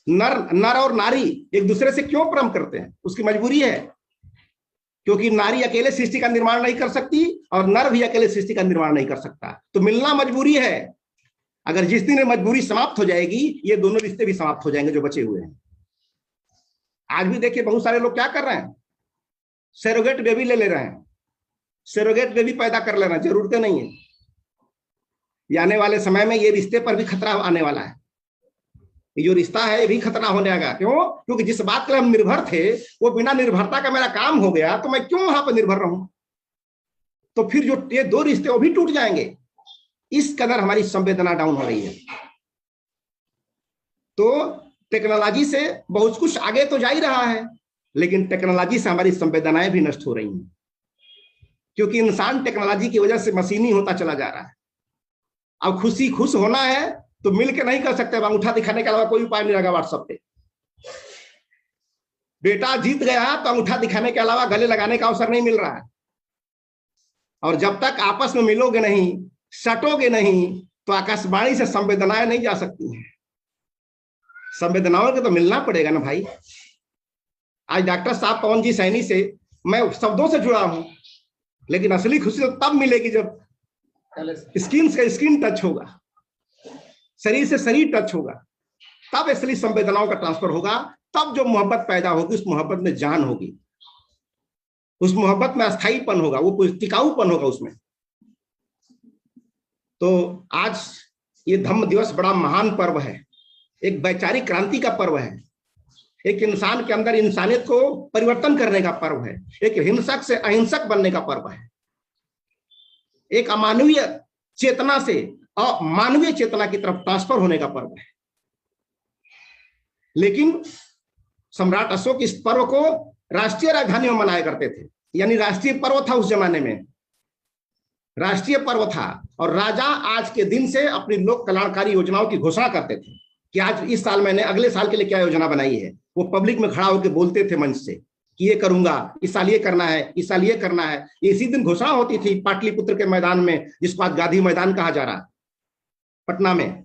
नर और नारी एक दूसरे से क्यों प्रेम करते हैं? उसकी मजबूरी है, क्योंकि नारी अकेले सृष्टि का निर्माण नहीं कर सकती और नर भी अकेले सृष्टि का निर्माण नहीं कर सकता, तो मिलना मजबूरी है। अगर जिस दिन मजबूरी समाप्त हो जाएगी, ये दोनों रिश्ते भी समाप्त हो जाएंगे जो बचे हुए हैं। आज भी देखिए बहुत सारे लोग क्या कर रहे हैं, सरोगेट बेबी ले रहे हैं, सरोगेट बेबी पैदा कर लेना, जरूरत नहीं है। ये आने वाले समय में ये रिश्ते पर भी खतरा आने वाला है, ये जो रिश्ता है ये भी खतरा होने लगा। क्यों? क्योंकि जिस बात के लिए हम निर्भर थे वो बिना निर्भरता का मेरा काम हो गया, तो मैं क्यों वहां पर निर्भर रहूं? तो फिर जो ये दो रिश्ते वो भी टूट जाएंगे। इस कदर हमारी संवेदना डाउन हो रही है। तो टेक्नोलॉजी से बहुत कुछ आगे तो जा ही रहा है, लेकिन टेक्नोलॉजी से हमारी संवेदनाएं भी नष्ट हो रही हैं, क्योंकि इंसान टेक्नोलॉजी की वजह से मशीनी होता चला जा रहा है। अब खुश होना है तो मिल के नहीं कर सकते, अंगूठा दिखाने के अलावा कोई उपाय नहीं लगा व्हाट्सएप पे। बेटा जीत गया तो अंगूठा दिखाने के अलावा गले लगाने का अवसर नहीं मिल रहा है। और जब तक आपस में मिलोगे नहीं, सटोगे नहीं, तो आकाशवाणी से संवेदनाएं नहीं जा सकती हैं। संवेदनाओं के तो मिलना पड़ेगा ना भाई। आज डॉक्टर साहब पवन जी सैनी से मैं शब्दों से जुड़ा हूं, लेकिन असली खुशी तो तब मिलेगी जब स्किन से स्किन टच होगा, शरीर से शरीर टच होगा, तब असली संवेदनाओं का ट्रांसफर होगा। तब जो मोहब्बत पैदा होगी, उस मोहब्बत में जान होगी, उस मोहब्बत में अस्थायीपन होगा, वो टिकाऊपन होगा उसमें। तो आज ये धम्म दिवस बड़ा महान पर्व है, एक वैचारिक क्रांति का पर्व है, एक इंसान के अंदर इंसानियत को परिवर्तन करने का पर्व है, एक हिंसक से अहिंसक बनने का पर्व है, एक अमानवीय चेतना से मानवीय चेतना की तरफ ट्रांसफर होने का पर्व है। लेकिन सम्राट अशोक इस पर्व को राष्ट्रीय राजधानी में मनाया करते थे, यानी राष्ट्रीय पर्व था उस जमाने में, राष्ट्रीय पर्व था। और राजा आज के दिन से अपनी लोक कल्याणकारी योजनाओं की घोषणा करते थे कि आज इस साल मैंने अगले साल के लिए क्या योजना बनाई है। वो पब्लिक में खड़ा होकर बोलते थे मंच से कि ये करूंगा, इस साल ये करना है, इस साल ये करना है। इसी दिन घोषणा होती थी पाटलिपुत्र के मैदान में, जिसको आज गांधी मैदान कहा जा रहा है पटना में।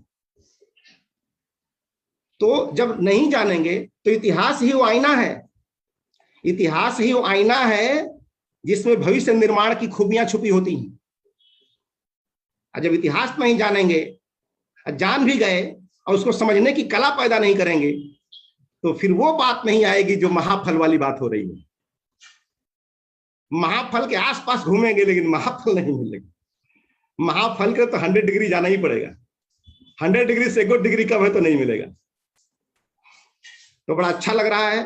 तो जब नहीं जानेंगे तो इतिहास ही वो आईना है, इतिहास ही वो आईना है जिसमें भविष्य निर्माण की खूबियां छुपी होती हैं। जब इतिहास नहीं जानेंगे, जान भी गए और उसको समझने की कला पैदा नहीं करेंगे, तो फिर वो बात नहीं आएगी जो महाफल वाली बात हो रही है। महाफल के आसपास घूमेंगे लेकिन महाफल नहीं मिलेगा। महाफल के तो 100 डिग्री जाना ही पड़ेगा, 100 डिग्री से 1 डिग्री कम है तो नहीं मिलेगा। तो बड़ा अच्छा लग रहा है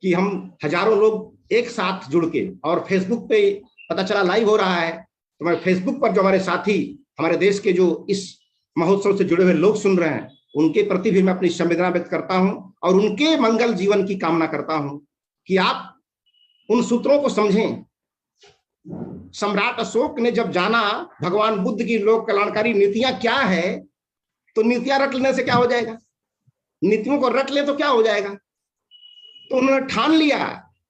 कि हम हजारों लोग एक साथ जुड़ के, और फेसबुक पे पता चला लाइव हो रहा है, तो मैं फेसबुक पर जो हमारे साथी, हमारे देश के जो इस महोत्सव से जुड़े हुए लोग सुन रहे हैं, उनके प्रति भी मैं अपनी संवेदना व्यक्त करता हूं और उनके मंगल जीवन की कामना करता हूं कि आप उन सूत्रों को समझें। सम्राट अशोक ने जब जाना भगवान बुद्ध की लोक कल्याणकारी नीतियां क्या है, तो नीतियां रट लेने से क्या हो जाएगा, नीतियों को रट ले तो क्या हो जाएगा। तो उन्होंने ठान लिया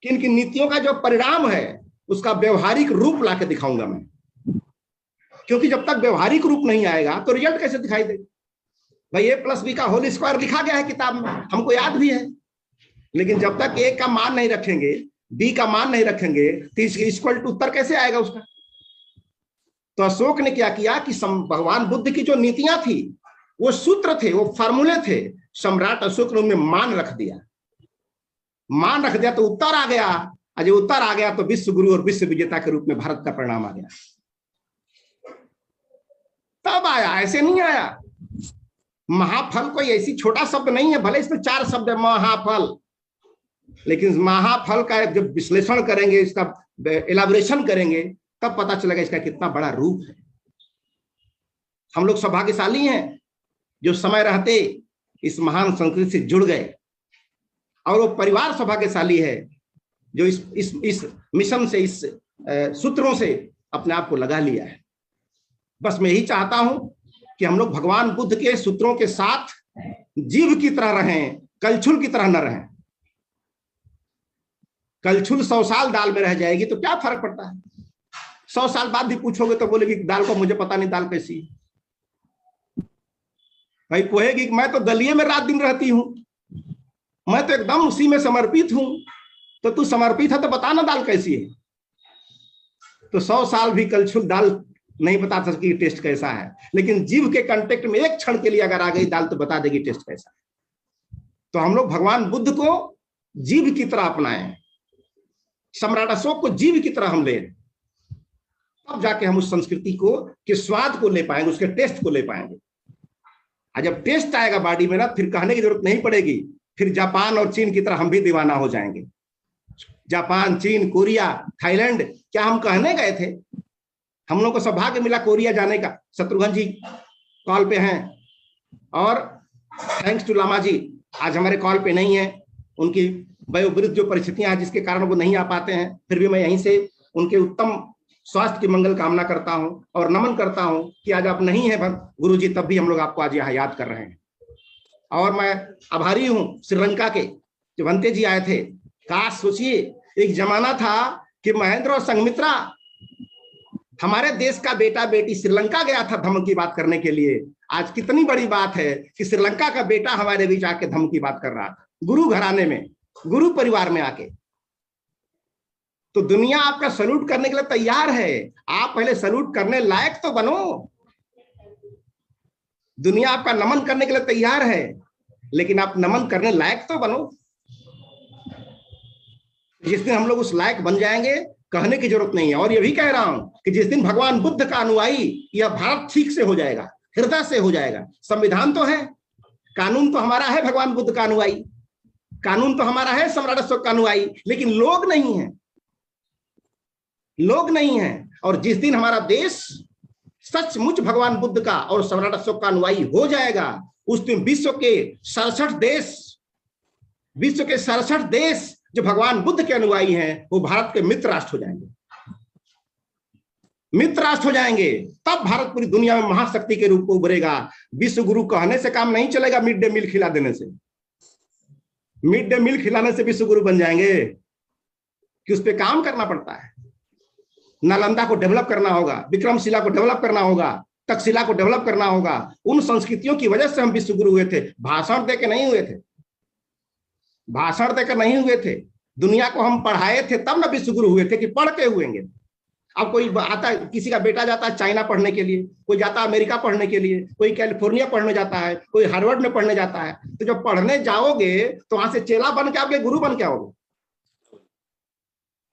कि इनकी नीतियों का जो परिणाम है उसका व्यवहारिक रूप लाके दिखाऊंगा मैं, क्योंकि जब तक व्यवहारिक रूप नहीं आएगा तो रिजल्ट कैसे दिखाई देगा। भाई A+B का होल स्क्वायर लिखा गया है किताब में, हमको याद भी है, लेकिन जब तक A का मान नहीं रखेंगे, B का मान नहीं रखेंगे, तो इक्वल टू उत्तर कैसे आएगा उसका। तो अशोक ने क्या किया कि भगवान बुद्ध की जो नीतियां थी, वो सूत्र थे, वो फार्मूले थे, सम्राट अशोक ने उनमें मान रख दिया। मान रख दिया तो उत्तर आ गया, और जो उत्तर आ गया तो विश्व गुरु और विश्व विजेता के रूप में भारत का परिणाम आ गया। तब आया, ऐसे नहीं आया। महाफल कोई ऐसी छोटा शब्द नहीं है, भले इसमें 4 शब्द है महाफल, लेकिन महाफल का जब विश्लेषण करेंगे, इसका एलाबोरेशन करेंगे, तब पता चलेगा इसका कितना बड़ा रूप है। हम लोग सौभाग्यशाली हैं जो समय रहते इस महान संस्कृति से जुड़ गए, और वो परिवार सौभाग्यशाली है जो इस मिशन से, इस सूत्रों से अपने आप को लगा लिया है। बस मैं यही चाहता हूं कि हम लोग भगवान बुद्ध के सूत्रों के साथ जीव की तरह रहें, कलछुल की तरह न रहें। कलछुल 100 साल दाल में रह जाएगी तो क्या फर्क पड़ता है? 100 साल बाद भी पूछोगे तो बोलेगी दाल को मुझे पता नहीं दाल कैसी है। भाई कहेगी कि मैं तो दलिये में रात दिन रहती हूं, मैं तो एकदम उसी में समर्पित हूं। तो तू समर्पित है तो बता ना दाल कैसी है। तो 100 साल भी कलछुल दाल नहीं बता सकती टेस्ट कैसा है, लेकिन जीव के कांटेक्ट में एक क्षण के लिए अगर आ गई दाल तो बता देगी टेस्ट कैसा है। तो हम लोग भगवान बुद्ध को जीव की तरह अपनाएं, सम्राट अशोक को जीव की तरह हम ले, तब जाके हम उस संस्कृति को के स्वाद को ले पाएंगे, उसके टेस्ट को ले पाएंगे। और जब टेस्ट आएगा बॉडी में ना, फिर कहने की जरूरत नहीं पड़ेगी, फिर जापान और चीन की तरह हम भी दीवाना हो जाएंगे। जापान, चीन, कोरिया, थाईलैंड, क्या हम कहने गए थे? हम लोग को सौभाग्य मिला कोरिया जाने का। शत्रुघ्न जी कॉल पे हैं, और थैंक्स टू लामा जी आज हमारे कॉल पे नहीं है। उनकी वयोवृद्ध जो परिस्थितियां हैं जिसके कारण वो नहीं आ पाते हैं, फिर भी मैं यहीं से उनके उत्तम स्वास्थ्य की मंगल कामना करता हूं और नमन करता हूं कि आज आप नहीं है गुरु जी, तब भी हम लोग आपको आज यहाँ याद कर रहे हैं। और मैं आभारी हूं श्रीलंका के जो भंते जी आए थे। काश सोचिए, एक जमाना था कि महेंद्र और संघमित्रा, हमारे देश का बेटा बेटी श्रीलंका गया था धम्म की बात करने के लिए। आज कितनी बड़ी बात है कि श्रीलंका का बेटा हमारे बीच आके धम्म की बात कर रहा था, गुरु घराने में, गुरु परिवार में आके। तो दुनिया आपका सल्यूट करने के लिए तैयार है, आप पहले सल्यूट करने लायक तो बनो। दुनिया आपका नमन करने के लिए तैयार है, लेकिन आप नमन करने लायक तो बनो। जिस दिन हम लोग उस लायक बन जाएंगे, कहने की जरूरत नहीं है। और ये भी कह रहा हूं कि जिस दिन भगवान बुद्ध का अनुयायी, यह भारत ठीक से हो जाएगा, हृदय से हो जाएगा। संविधान तो है, कानून तो हमारा है भगवान बुद्ध का अनुयायी, कानून तो हमारा है सम्राट अशोक का अनुयायी, लेकिन लोग नहीं है, लोग नहीं है। और जिस दिन हमारा देश सचमुच भगवान बुद्ध का और सम्राट अशोक का अनुयायी हो जाएगा, उस दिन विश्व के 67 देश जो भगवान बुद्ध के अनुयायी हैं, वो भारत के मित्र राष्ट्र हो जाएंगे, मित्र राष्ट्र हो जाएंगे। तब भारत पूरी दुनिया में महाशक्ति के रूप में उभरेगा। विश्व गुरु कहने से काम नहीं चलेगा, मिड डे मील खिला देने से। मिड डे मील खिलाने से विश्व गुरु बन जाएंगे कि उस पर काम करना पड़ता है। नालंदा को डेवलप करना होगा, विक्रमशिला को डेवलप करना होगा, तक्षशिला को डेवलप करना होगा। उन संस्कृतियों की वजह से हम विश्व गुरु हुए थे, भाषण देकर नहीं हुए थे, भाषण देकर नहीं हुए थे। दुनिया को हम पढ़ाए थे, तब ना विश्व गुरु हुए थे कि पढ़ के हुएंगे। अब कोई आता, किसी का बेटा जाता है चाइना पढ़ने के लिए, कोई जाता है अमेरिका पढ़ने के लिए, कोई कैलिफोर्निया पढ़ने जाता है, कोई हार्वर्ड में पढ़ने जाता है। तो जब पढ़ने जाओगे तो वहां से चेला बन के आओगे, गुरु बन के आओगे।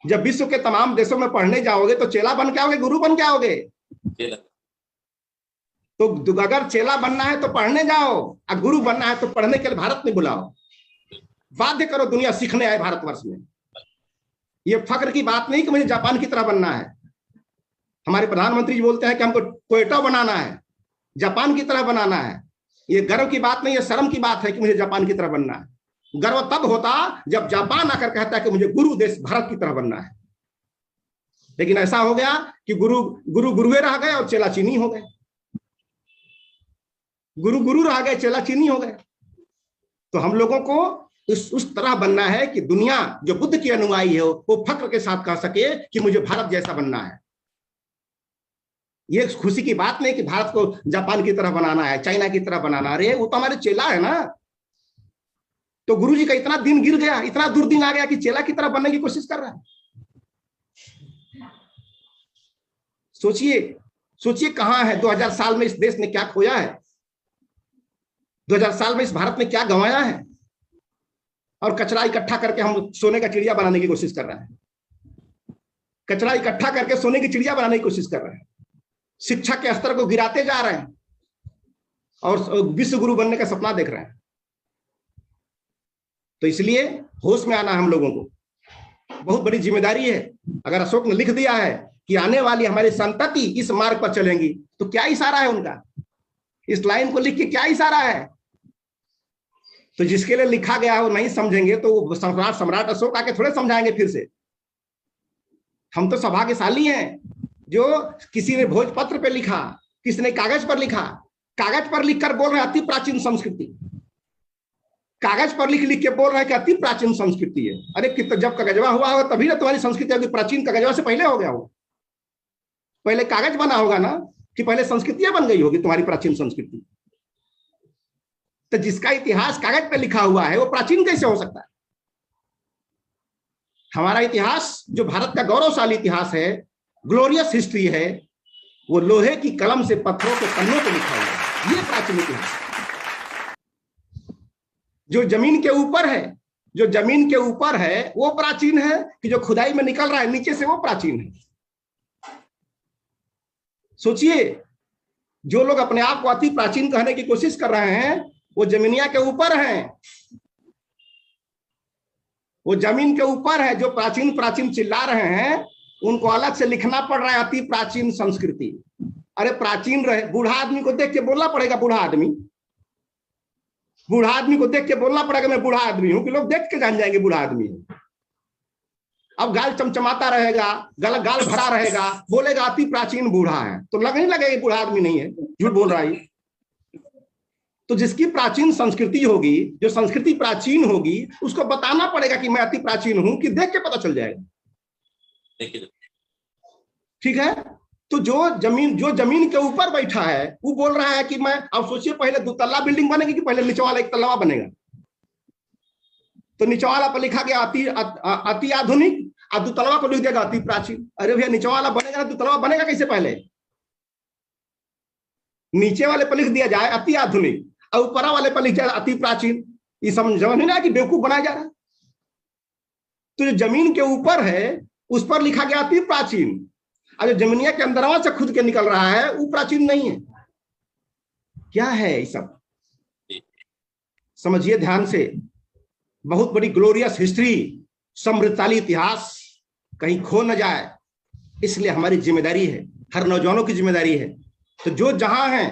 जब विश्व के तमाम देशों में पढ़ने जाओगे तो चेला बन के आओगे, गुरु बन के आओगे। तो अगर चेला बनना है तो पढ़ने जाओ, और गुरु बनना है तो पढ़ने के लिए भारत में बुलाओ, बाध्य करो दुनिया सीखने आए भारतवर्ष में। ये फक्र की बात नहीं कि मुझे जापान की तरह बनना है। हमारे प्रधानमंत्री जी बोलते हैं कि हमको क्वेटा बनाना है, जापान की तरह बनाना है। ये गर्व की बात नहीं है, शर्म की बात है कि मुझे जापान की तरह बनना है। गर्व तब होता जब जापान आकर कहता है कि मुझे गुरु देश भारत की तरह बनना है। लेकिन ऐसा हो गया कि गुरुए रह गए और चेला चीनी हो गए, गुरु रह गए, चेला चीनी हो गए। तो हम लोगों को उस तरह बनना है कि दुनिया जो बुद्ध की अनुयायी है वो फक्र के साथ कह सके कि मुझे भारत जैसा बनना है। ये खुशी की बात नहीं कि भारत को जापान की तरह बनाना है, चाइना की तरह बनाना। अरे वो तो हमारे चेला है ना। तो गुरुजी का इतना दिन गिर गया, इतना दुर्दिन आ गया कि चेला की तरह बनने की कोशिश कर रहा है। सोचिए कहां है। 2000 साल में इस देश ने क्या खोया है, 2000 साल में इस भारत ने क्या गंवाया है। और कचरा इकट्ठा करके हम सोने का चिड़िया बनाने की कोशिश कर रहे हैं। कचरा इकट्ठा करके सोने की चिड़िया बनाने की कोशिश कर रहे हैं। शिक्षा के स्तर को गिराते जा रहे हैं और विश्व गुरु बनने का सपना देख रहे हैं। तो इसलिए होश में आना हम लोगों को बहुत बड़ी जिम्मेदारी है। अगर अशोक ने लिख दिया है कि आने वाली हमारी संतति इस मार्ग पर चलेंगी, तो क्या इशारा है उनका? इस लाइन को लिख के क्या इशारा है? तो जिसके लिए लिखा गया है वो नहीं समझेंगे तो सम्राट अशोक आके थोड़े समझाएंगे फिर से। हम तो सौभाग्यशाली हैं जो किसी ने भोजपत्र पे लिखा, किसी ने कागज पर लिखा, कागज पर लिखकर बोल रहे अति प्राचीन संस्कृति, कागज पर लिख लिख के बोल रहे हैं कि अति प्राचीन संस्कृति है। अरे जब कागजवा हुआ होगा तभी ना तुम्हारी संस्कृति होगी। प्राचीन कागजवा से पहले हो गया होगा, पहले कागज बना होगा ना, कि पहले संस्कृतियां बन गई होगी तुम्हारी प्राचीन संस्कृति। तो जिसका इतिहास कागज पे लिखा हुआ है वो प्राचीन कैसे हो सकता है? हमारा इतिहास जो भारत का गौरवशाली इतिहास है, ग्लोरियस हिस्ट्री है, वो लोहे की कलम से पत्थरों के पन्नों पे लिखा हुआ है। ये प्राचीन इतिहास है। जो जमीन के ऊपर है, जो जमीन के ऊपर है वो प्राचीन है, कि जो खुदाई में निकल रहा है नीचे से वो प्राचीन है। सोचिए, जो लोग अपने आप को अति प्राचीन कहने की कोशिश कर रहे हैं वो जमीनिया के ऊपर हैं, वो जमीन के ऊपर है। जो प्राचीन प्राचीन चिल्ला रहे हैं उनको अलग से लिखना पड़ रहा है अति प्राचीन संस्कृति। अरे प्राचीन रहे, बूढ़ा आदमी को देख के बोलना पड़ेगा, बूढ़ा आदमी को देख के बोलना पड़ेगा मैं बूढ़ा आदमी हूं, कि लोग देख के जान जाएंगे बूढ़ा आदमी है। अब गाल चमचमाता रहेगा, गाल भरा रहेगा, बोलेगा अति प्राचीन बूढ़ा है, तो नहीं लगेगा बूढ़ा आदमी नहीं है, झूठ बोल रहा है। तो जिसकी प्राचीन संस्कृति होगी, जो संस्कृति प्राचीन होगी, उसको बताना पड़ेगा कि मैं अति प्राचीन हूं, कि देख के पता चल जाएगा। ठीक है। तो जो जमीन के ऊपर बैठा है वो बोल रहा है कि मैं, अब सोचिए पहले 2 तल्ला बिल्डिंग बनेगी कि पहले नीचे वाला 1 तल्ला बनेगा? तो नीचे वाला पर लिखा गया अति आधुनिक, और 2 तल्ला को लिख देगा अति प्राचीन। अरे भैया, नीचे वाला बनेगा ना, 2 तल्ला बनेगा कैसे? पहले नीचे वाले पर लिख दिया जाए अति आधुनिक और ऊपर वाले पर लिख जाए अति प्राचीन। ये समझ नहीं ना कि बेवकूफ बनाया जा रहा है। तो जो जमीन के ऊपर है उस पर लिखा गया अति प्राचीन, और जो जमीनिया के अंदरवा से खुद के निकल रहा है वो प्राचीन नहीं है। क्या है ये सब? समझिए ध्यान से। बहुत बड़ी ग्लोरियस हिस्ट्री, समृद्धशाली इतिहास कहीं खो न जाए, इसलिए हमारी जिम्मेदारी है, हर नौजवानों की जिम्मेदारी है। तो जो जहां है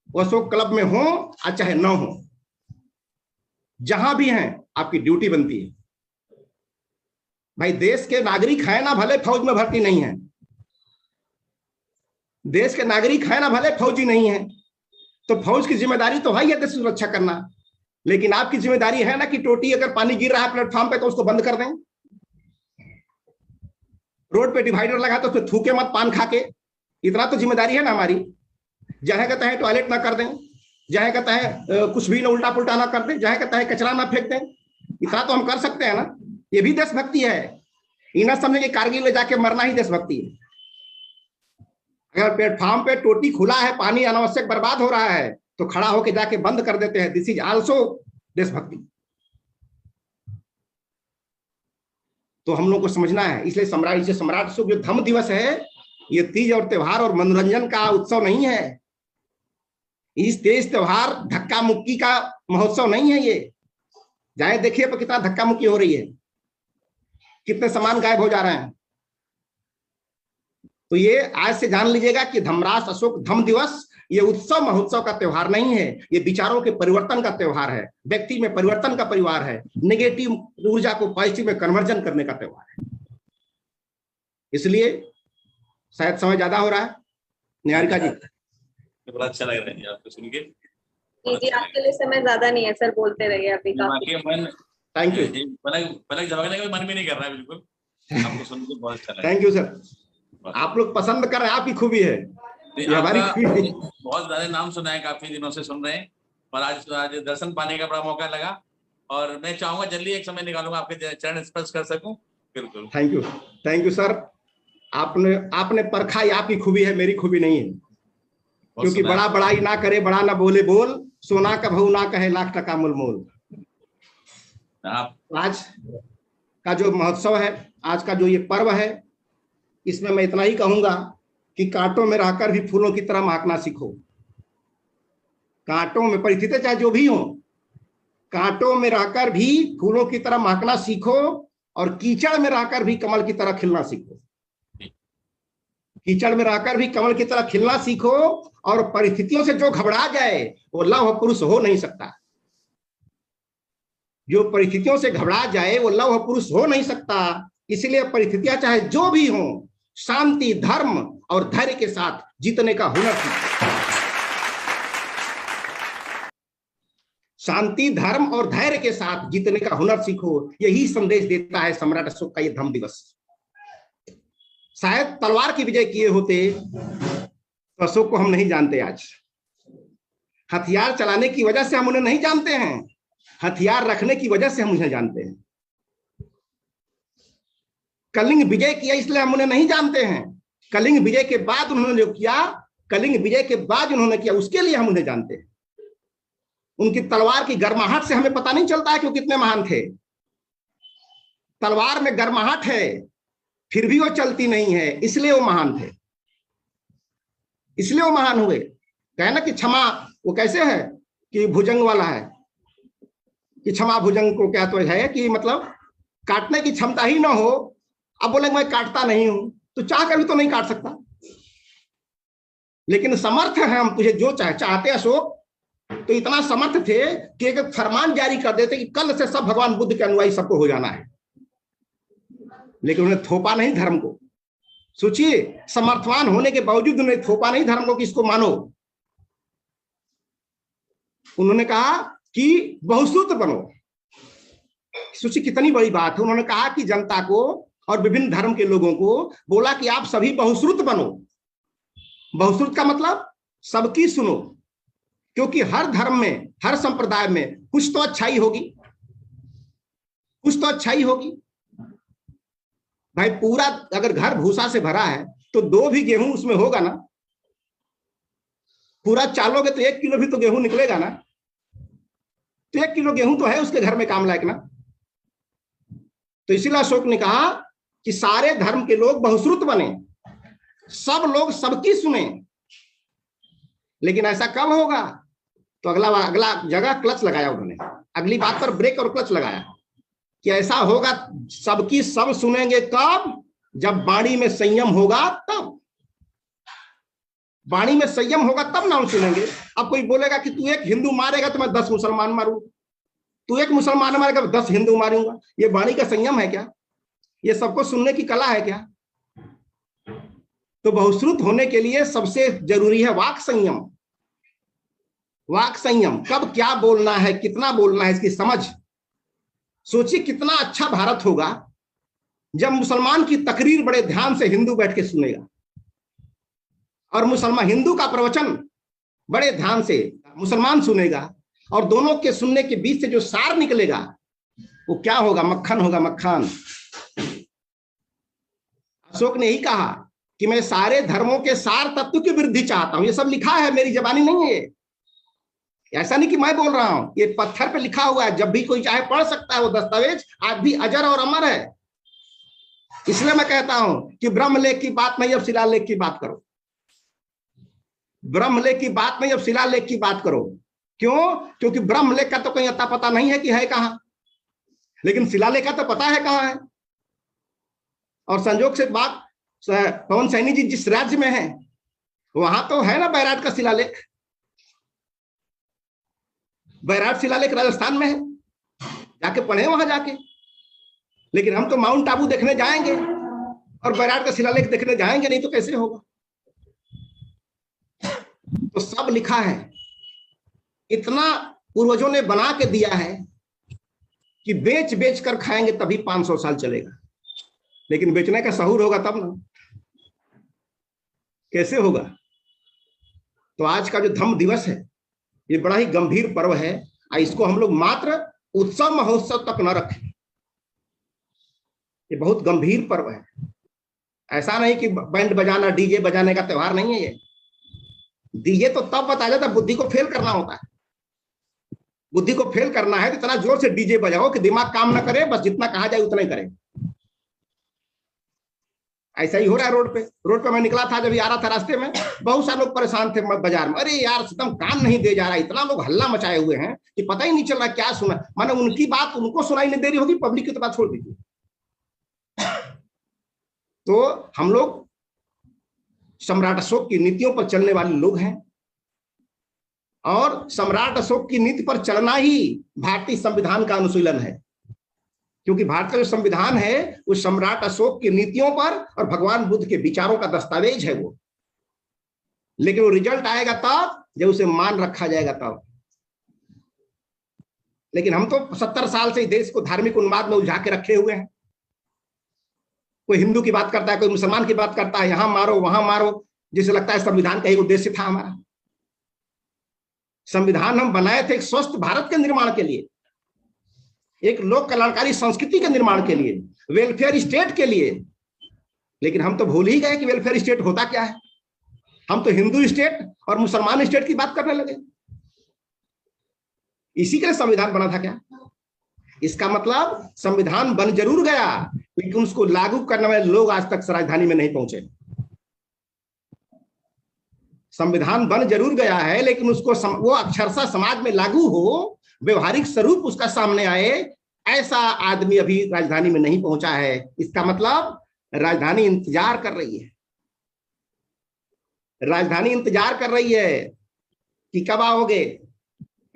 वो अशोक क्लब में हो या चाहे न हो, जहां भी हैं आपकी ड्यूटी बनती है। भाई देश के नागरिक है ना, भले फौज में भर्ती नहीं है, देश के नागरिक है ना, भले फौजी नहीं है, तो फौज की जिम्मेदारी तो है देश की सुरक्षा करना। लेकिन आपकी जिम्मेदारी है ना कि टोटी अगर पानी गिर रहा है प्लेटफॉर्म पे तो उसको बंद कर दें, रोड पे डिवाइडर लगा तो उसमें थूके मत पान खा के। इतना तो जिम्मेदारी है ना हमारी। जहां कहता है टॉयलेट ना कर दें, जहां कहता है कुछ भी ना उल्टा पुल्टा ना कर दें, जहां कहता है कचरा ना फेंक दें, इतना तो हम कर सकते हैं ना। ये भी देशभक्ति है। ये ना समझे कि कारगिल ले जाके मरना ही देशभक्ति है। अगर प्लेटफॉर्म पे टोटी खुला है, पानी अनावश्यक बर्बाद हो रहा है, तो खड़ा होकर जाके बंद कर देते हैं। दिस इज आल्सो देशभक्ति। तो हम लोग को समझना है। इसलिए सम्राट अशोक जो धम्म दिवस है, ये तीज और त्योहार और मनोरंजन का उत्सव नहीं है। इस तेज त्योहार धक्का मुक्की का महोत्सव नहीं है। ये जाए देखिए पर कितना धक्का मुक्की हो रही है, कितने सामान गायब हो जा रहे हैं। तो ये आज से जान लीजिएगा कि धर्मराज अशोक धम्म दिवस ये उत्सव महोत्सव का त्योहार नहीं है, ये विचारों के परिवर्तन का त्योहार है, व्यक्ति में परिवर्तन का परिवार है, नेगेटिव ऊर्जा को पॉजिटिव में कन्वर्जन करने का त्योहार है। इसलिए शायद समय ज्यादा हो रहा है। निहारिका जी, बड़ा अच्छा लग रहा है आपको सुन के। जी, आपके लिए समय ज्यादा नहीं है सर, बोलते रहिए अभी का। Thank you. पलक झपकने का मन भी नहीं कर रहा है बिल्कुल, आपको सुन के बहुत अच्छा लगा। थैंक यू सर, आप लोग पसंद कर रहे हैं, आपकी खूबी है। हमारी बहुत ज्यादा नाम सुना है, काफी दिनों से सुन रहे हैं, और आज दर्शन पाने का बड़ा मौका लगा, और मैं चाहूंगा जल्दी एक समय निकालूंगा आपके चरण स्पर्श कर सकूं। बिल्कुल, थैंक यू सर। आपने परखा, ही आपकी खूबी है, मेरी खूबी नहीं है। क्योंकि बड़ा बड़ाई ना करे, बड़ा ना बोले बोल, सोना का भाव ना कहे, लाख टका मोल मोल। आप आज का जो महोत्सव है, आज का जो ये पर्व है, इसमें मैं इतना ही कहूंगा कि कांटों में रहकर भी फूलों की तरह महकना सीखो। कांटों में परिस्थितियां चाहे जो भी हो, कांटों में रहकर भी फूलों की तरह महकना सीखो और कीचड़ में रहकर भी कमल की तरह खिलना सीखो। कीचड़ में रहकर भी कमल की तरह खिलना सीखो। और परिस्थितियों से जो घबरा जाए वो लौह पुरुष हो नहीं सकता। जो परिस्थितियों से घबरा जाए वो लौह पुरुष हो नहीं सकता। इसलिए परिस्थितियां चाहे जो भी हो, शांति, धर्म और धैर्य के साथ जीतने का हुनर सीखो। शांति, धर्म और धैर्य के साथ जीतने का हुनर सीखो। यही संदेश देता है सम्राट अशोक का ये धम्म दिवस। शायद तलवार की विजय किए होते तो अशोक को हम नहीं जानते। आज हथियार चलाने की वजह से हम उन्हें नहीं जानते हैं, हथियार रखने की वजह से हम उन्हें जानते हैं। कलिंग विजय किया इसलिए हम उन्हें नहीं जानते हैं। कलिंग विजय के बाद उन्होंने जो किया, कलिंग विजय के बाद उन्होंने किया, उसके लिए हम उन्हें जानते हैं। उनकी तलवार की गर्माहट से हमें पता नहीं चलता है कि वो कितने महान थे। तलवार में गर्माहट है, फिर भी वो चलती नहीं है, इसलिए वो महान थे, इसलिए वो महान हुए। कहे ना कि क्षमा, वो कैसे है कि भुजंग वाला है कि क्षमा भुजंग को क्या तो है कि मतलब काटने की क्षमता ही ना हो। अब बोले मैं काटता नहीं हूं, तो चाह कर भी तो नहीं काट सकता। लेकिन समर्थ है हम, तुझे जो चाहते अशोक तो इतना समर्थ थे कि एक फरमान जारी कर देते कि कल से सब भगवान बुद्ध के अनुयायी सबको हो जाना है। लेकिन उन्हें थोपा नहीं धर्म को। सोचिए, समर्थवान होने के बावजूद उन्हें थोपा नहीं धर्म को कि इसको मानो। उन्होंने कहा कि बहुश्रुत बनो। सोचिए कितनी बड़ी बात है। उन्होंने कहा कि जनता को और विभिन्न धर्म के लोगों को बोला कि आप सभी बहुश्रुत बनो। बहुश्रुत का मतलब सबकी सुनो, क्योंकि हर धर्म में, हर संप्रदाय में कुछ तो अच्छाई होगी, कुछ तो अच्छाई होगी। भाई पूरा अगर घर भूसा से भरा है तो 2 भी गेहूं उसमें होगा ना। पूरा चालोगे तो 1 किलो भी तो गेहूं निकलेगा ना। तो 1 किलो गेहूं तो है उसके घर में काम लायक ना। तो इसीलिए अशोक ने कहा कि सारे धर्म के लोग बहुश्रुत बने, सब लोग सबकी सुने। लेकिन ऐसा कब होगा? तो अगला जगह क्लच लगाया उन्होंने, अगली बात पर ब्रेक और क्लच लगाया कि ऐसा होगा सबकी सब सुनेंगे कब? जब वाणी में संयम होगा तब। वाणी में संयम होगा तब ना हम सुनेंगे। अब कोई बोलेगा कि तू एक हिंदू मारेगा तो मैं 10 मुसलमान मारूं, तू एक मुसलमान मारेगा तो 10 हिंदू मारूंगा। ये वाणी का संयम है क्या? ये सबको सुनने की कला है क्या? तो बहुश्रुत होने के लिए सबसे जरूरी है वाक संयम। वाक संयम, कब क्या बोलना है, कितना बोलना है, इसकी समझ। सोचिए कितना अच्छा भारत होगा जब मुसलमान की तकरीर बड़े ध्यान से हिंदू बैठ के सुनेगा, और मुसलमान हिंदू का प्रवचन बड़े ध्यान से मुसलमान सुनेगा, और दोनों के सुनने के बीच से जो सार निकलेगा वो क्या होगा? मक्खन होगा, मक्खन। अशोक ने यही कहा कि मैं सारे धर्मों के सार तत्व की वृद्धि चाहता हूं। ये सब लिखा है, मेरी जबानी नहीं है। ऐसा नहीं कि मैं बोल रहा हूं, ये पत्थर पे लिखा हुआ है। जब भी कोई चाहे पढ़ सकता है वो दस्तावेज, आज भी अजर और अमर है। इसलिए मैं कहता हूं कि ब्रह्मलेख की बात नहीं, अब शिलालेख की बात करो। ब्रह्मलेख की बात नहीं, अब शिलालेख की बात करो। क्यों? क्योंकि ब्रह्मलेख का तो कहीं अता पता नहीं है कि है कहां, लेकिन शिलालेख का तो पता है कहां है। और संजोग से बात, पवन सैनी जी जिस राज्य में है वहां तो है ना बैराट का शिलालेख। बैराट शिलालेख राजस्थान में है, जाके पढ़े वहां जाके। लेकिन हम तो माउंट आबू देखने जाएंगे और बैराट का शिलालेख देखने जाएंगे नहीं, तो कैसे होगा? तो सब लिखा है, इतना पूर्वजों ने बना के दिया है कि बेच बेच कर खाएंगे तभी 500 साल चलेगा। लेकिन बेचने का सहूर होगा तब ना, कैसे होगा? तो आज का जो धम्म दिवस है ये बड़ा ही गंभीर पर्व है। इसको हम लोग मात्र उत्सव महोत्सव तक न रखें। ये बहुत गंभीर पर्व है। ऐसा नहीं कि बैंड बजाना, डीजे बजाने का त्योहार नहीं है ये। डीजे तो तब बताया जाता है बुद्धि को फेल करना होता है। बुद्धि को फेल करना है तो इतना जोर से डीजे बजाओ कि दिमाग काम ना करे, बस जितना कहा जाए उतना ही करे। ऐसा ही हो रहा है रोड पे मैं निकला था, जब आ रहा था रास्ते में, बहुत सारे लोग परेशान थे बाजार में। अरे यार एकदम कान नहीं दे जा रहा, इतना लोग हल्ला मचाए हुए हैं कि पता ही नहीं चल रहा क्या सुना, माने उनकी बात उनको सुनाई नहीं दे रही होगी, पब्लिक की तो बात छोड़ दीजिए। तो हम लोग सम्राट अशोक की नीतियों पर चलने वाले लोग हैं, और सम्राट अशोक की नीति पर चलना ही भारतीय संविधान का अनुशीलन है, क्योंकि भारत का जो संविधान है वो सम्राट अशोक की नीतियों पर और भगवान बुद्ध के विचारों का दस्तावेज है वो। लेकिन वो रिजल्ट आएगा तब जब उसे मान रखा जाएगा तब। लेकिन हम तो 70 साल से देश को धार्मिक उन्माद में उलझा के रखे हुए हैं। कोई हिंदू की बात करता है, कोई मुसलमान की बात करता है, यहां मारो वहां मारो, जिसे लगता है संविधान का ही उद्देश्य था हमारा। संविधान हम बनाए थे एक स्वस्थ भारत के निर्माण के लिए, एक लोक कल्याणकारी संस्कृति के निर्माण के लिए, वेलफेयर स्टेट के लिए। लेकिन हम तो भूल ही गए कि वेलफेयर स्टेट होता क्या है। हम तो हिंदू स्टेट और मुसलमान स्टेट की बात करने लगे। इसी के लिए संविधान बना था क्या? इसका मतलब संविधान बन जरूर गया, लेकिन उसको लागू करने वाले लोग आज तक राजधानी में नहीं पहुंचे। संविधान बन जरूर गया है, लेकिन उसको वो अक्षरशः समाज में लागू हो, व्यवहारिक स्वरूप उसका सामने आए, ऐसा आदमी अभी राजधानी में नहीं पहुंचा है। इसका मतलब राजधानी इंतजार कर रही है, राजधानी इंतजार कर रही है कि कब आओगे।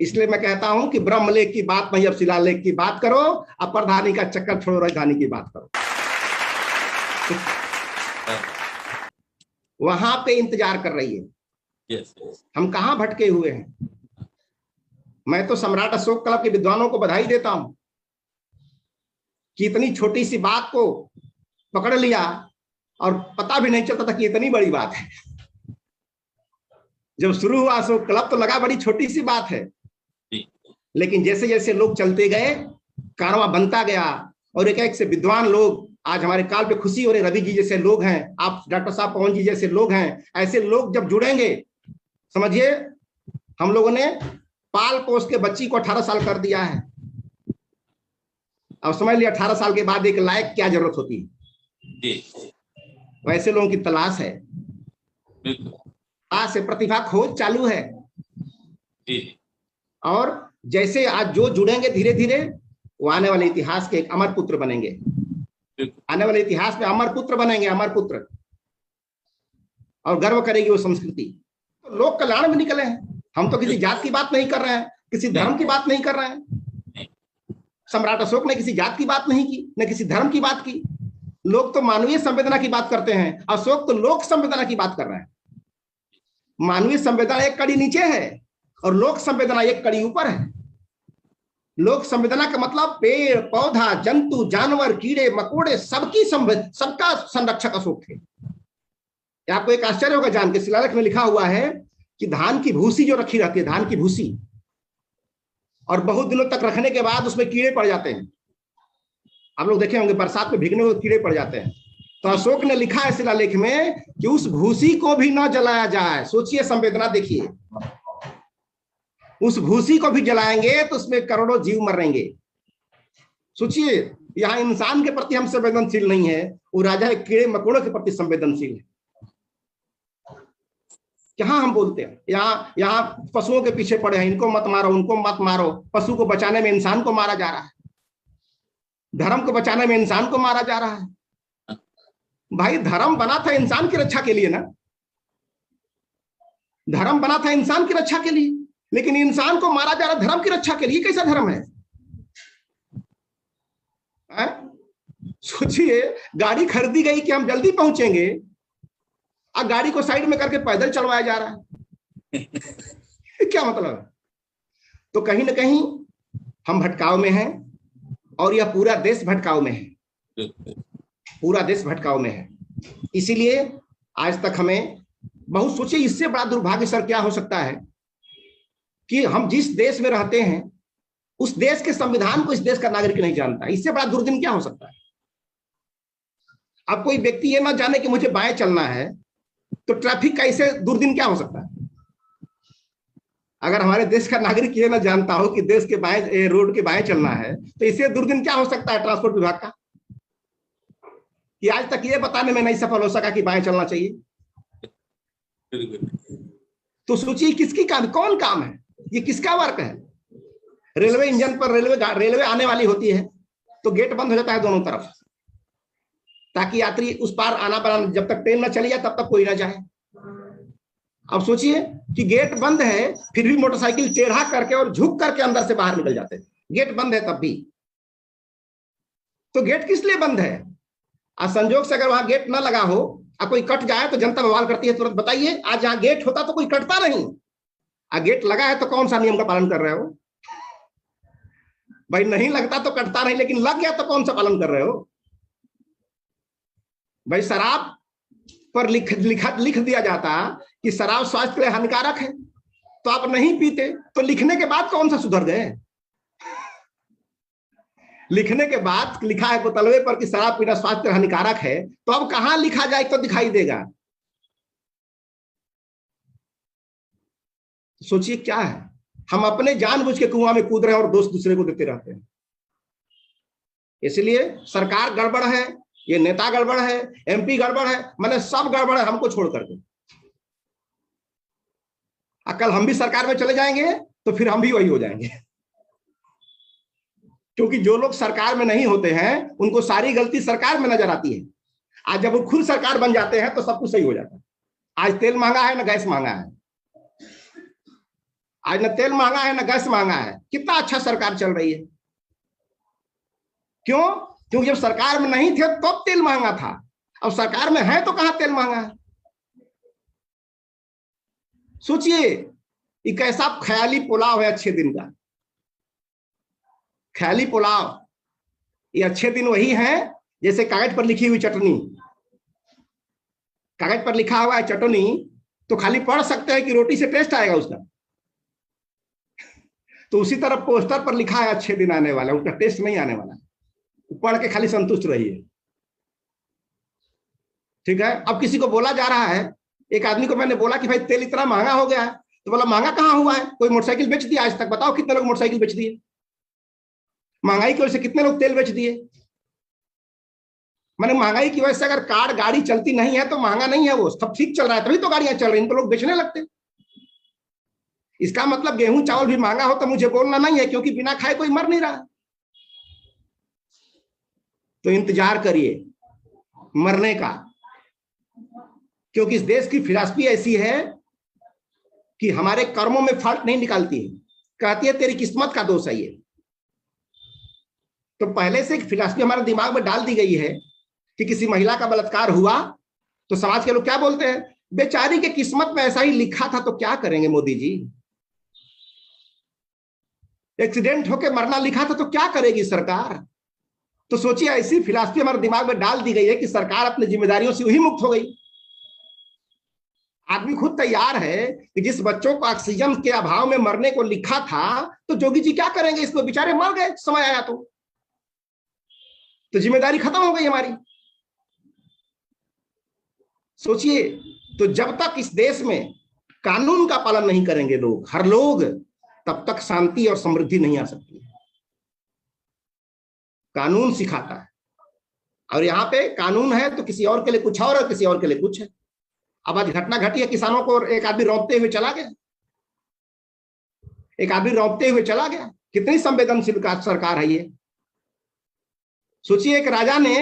इसलिए मैं कहता हूं कि ब्रह्मलेख की बात नहीं, अब शिलालेख की बात करो, अब प्रधानी का चक्कर छोड़ो, राजधानी की बात करो। वहां पे इंतजार कर रही है। हम कहां भटके हुए हैं? मैं तो सम्राट अशोक क्लब के विद्वानों को बधाई देता हूं कि इतनी छोटी सी बात को पकड़ लिया और पता भी नहीं चलता था कि इतनी बड़ी बात है। जब शुरू हुआ अशोक क्लब तो लगा बड़ी छोटी सी बात है, लेकिन जैसे जैसे लोग चलते गए कारवां बनता गया, और एक एक से विद्वान लोग, आज हमारे काल पे खुशी हो रही, रवि जी जैसे लोग हैं, आप डॉक्टर साहब पवन जी जैसे लोग हैं, ऐसे लोग जब जुड़ेंगे, समझिए हम लोगों ने पाल पोस के बच्ची को 18 साल कर दिया है। अब समझ लिया 18 साल के बाद एक लायक क्या जरूरत होती है। वैसे लोगों की तलाश है, आज से प्रतिभा खोज चालू है। और जैसे आज जो जुड़ेंगे धीरे धीरे, वो आने वाले इतिहास के एक अमर पुत्र बनेंगे, आने वाले इतिहास में अमर पुत्र बनेंगे, अमर पुत्र, और गर्व करेगी वो संस्कृति। तो लोक कल्याण में निकले हैं हम, तो किसी जात की बात नहीं कर रहे हैं, किसी धर्म की बात नहीं कर रहे हैं। सम्राट अशोक ने किसी जात की बात नहीं की, न किसी धर्म की बात की। लोग तो मानवीय संवेदना की बात करते हैं, अशोक तो लोक संवेदना की बात कर रहे हैं। मानवीय संवेदना एक कड़ी नीचे है और लोक संवेदना एक कड़ी ऊपर है। लोक संवेदना का मतलब पेड़ पौधा, जंतु जानवर, कीड़े मकोड़े, सबका संरक्षक अशोक थे। आपको एक आश्चर्य होगा जान के, शिलालेख में लिखा हुआ है कि धान की भूसी जो रखी रहती है, धान की भूसी, और बहुत दिनों तक रखने के बाद उसमें कीड़े पड़ जाते हैं। आप लोग देखे होंगे बरसात में भीगने में कीड़े पड़ जाते हैं। तो अशोक ने लिखा है शिलालेख में कि उस भूसी को भी न जलाया जाए। सोचिए, संवेदना देखिए, उस भूसी को भी जलाएंगे तो उसमें करोड़ों जीव मरेंगे। सोचिए, यहाँ इंसान के प्रति हम संवेदनशील नहीं है, वो राजा कीड़े मकोड़ों के प्रति संवेदनशील है। कहाँ हम बोलते हैं, यहाँ पशुओं के पीछे पड़े हैं, इनको मत मारो, उनको मत मारो। पशु को बचाने में इंसान को मारा जा रहा है, धर्म को बचाने में इंसान को मारा जा रहा है। भाई धर्म बना था इंसान की रक्षा के लिए ना, धर्म बना था इंसान की रक्षा के लिए, लेकिन इंसान को मारा जा रहा धर्म की रक्षा के लिए। कैसा धर्म है? सोचिए, गाड़ी खरीदी गई कि हम जल्दी पहुंचेंगे, अब गाड़ी को साइड में करके पैदल चलवाया जा रहा है। क्या मतलब है? तो कहीं ना कहीं हम भटकाव में हैं, और यह पूरा देश भटकाव में है, पूरा देश भटकाव में है। इसीलिए आज तक हमें बहुत सोचे, इससे बड़ा दुर्भाग्य सर क्या हो सकता है कि हम जिस देश में रहते हैं उस देश के संविधान को इस देश का नागरिक नहीं जानता। इससे बड़ा दुर्दिन क्या हो सकता है? अब कोई व्यक्ति ये ना जाने कि मुझे बाएं चलना है, तो ट्रैफिक का इससे दुर्दिन क्या हो सकता है? अगर हमारे देश का नागरिक ये ना जानता हो कि देश के बाएं रोड के बाएं चलना है, तो इससे दुर्दिन क्या हो सकता है ट्रांसपोर्ट विभाग का, कि आज तक ये बताने में नहीं सफल हो सका कि बाएं चलना चाहिए। तो सोचिए किसकी काम, कौन काम है ये, किसका वर्क है। रेलवे इंजन पर रेलवे आने वाली होती है तो गेट बंद हो जाता है दोनों तरफ, ताकि यात्री उस पार आना बना, जब तक ट्रेन ना चली जाए तब तक कोई ना जाए। अब सोचिए कि गेट बंद है फिर भी मोटरसाइकिल टेढ़ा करके और झुक करके अंदर से बाहर निकल जाते हैं, गेट बंद है तब भी। तो गेट किस लिए बंद है? आज संजोग से अगर वहां गेट ना लगा हो और कोई कट जाए तो जनता बवाल करती है तुरंत। बताइए, आज जहां गेट होता तो कोई कटता नहीं, गेट लगा है तो कौन सा नियम का पालन कर रहे हो भाई? नहीं लगता तो कटता नहीं, लेकिन लग गया तो कौन सा पालन कर रहे हो भाई? शराब पर लिख दिया जाता कि शराब स्वास्थ्य के लिए हानिकारक है, तो आप नहीं पीते, तो लिखने के बाद कौन सा सुधर गए? लिखने के बाद लिखा है बोतलवे पर कि शराब पीना स्वास्थ्य के लिए हानिकारक है, तो अब कहां लिखा जाए तो दिखाई देगा? सोचिए क्या है, हम अपने जानबूझ के कुआं में कूद रहे हैं और दोष दूसरे को देते रहते हैं। इसलिए सरकार गड़बड़ है, ये नेता गड़बड़ है, एमपी गड़बड़ है, मैंने सब गड़बड़ है हमको छोड़ करके। कल हम भी सरकार में चले जाएंगे तो फिर हम भी वही हो जाएंगे, क्योंकि जो लोग सरकार में नहीं होते हैं उनको सारी गलती सरकार में नजर आती है। आज जब वो खुद सरकार बन जाते हैं तो सब कुछ सही हो जाता है। आज तेल महंगा है ना गैस महंगा है, आज न तेल महंगा है ना गैस महंगा है, कितना अच्छा सरकार चल रही है। क्यों? क्योंकि जब सरकार में नहीं थे तब तो तेल महंगा था, अब सरकार में है तो कहां तेल महंगा है। सोचिए ये कैसा ख्याली पुलाव है अच्छे दिन का, ख्याली पुलाव। ये अच्छे दिन वही है जैसे कागज पर लिखी हुई चटनी। कागज पर लिखा हुआ है चटनी तो खाली पढ़ सकते हैं कि रोटी से टेस्ट आएगा उसका, तो उसी तरह पोस्टर पर लिखा है अच्छे दिन आने वाला, उसका टेस्ट नहीं आने वाला, पढ़ के खाली संतुष्ट रहिए। ठीक है। अब किसी को बोला जा रहा है, एक आदमी को मैंने बोला कि भाई तेल इतना महंगा हो गया है, तो बोला महंगा कहाँ हुआ है, कोई मोटरसाइकिल बेच दिया आज तक? बताओ कितने लोग मोटरसाइकिल बेच दिए? महंगाई की वजह से कितने लोग तेल बेच दिए? मैंने महंगाई की वजह से अगर कार गाड़ी चलती नहीं है तो महंगा नहीं है, वो सब ठीक चल रहा है तभी तो गाड़ियां चल रही हैं, तो लोग बेचने लगते। इसका मतलब गेहूं चावल भी महंगा हो तो मुझे बोलना नहीं है, क्योंकि बिना खाए कोई मर नहीं रहा। तो इंतजार करिए मरने का, क्योंकि इस देश की फिलॉसफी ऐसी है कि हमारे कर्मों में फॉल्ट नहीं निकालती है, कहती है तेरी किस्मत का दोष है ये। तो पहले से एक फिलॉसफी हमारे दिमाग में डाल दी गई है कि किसी महिला का बलात्कार हुआ तो समाज के लोग क्या बोलते हैं, बेचारी के किस्मत में ऐसा ही लिखा था तो क्या करेंगे मोदी जी। एक्सीडेंट होके मरना लिखा था तो क्या करेगी सरकार। तो सोचिए ऐसी फिलॉसफी हमारे दिमाग में डाल दी गई है कि सरकार अपनी जिम्मेदारियों से वही मुक्त हो गई। आदमी खुद तैयार है कि जिस बच्चों को ऑक्सीजन के अभाव में मरने को लिखा था तो जोगी जी क्या करेंगे, इसको बेचारे मर गए समय आया तो जिम्मेदारी खत्म हो गई हमारी। सोचिए, तो जब तक इस देश में कानून का पालन नहीं करेंगे लोग, हर लोग, तब तक शांति और समृद्धि नहीं आ सकती। कानून सिखाता है, और यहाँ पे कानून है तो किसी और के लिए कुछ और किसी और के लिए कुछ है। अब आज घटना घटी है, किसानों को एक आदमी रौंदते हुए चला गया, एक आदमी रौंदते हुए चला गया। कितनी संवेदनशील सरकार है ये। सोचिए एक राजा ने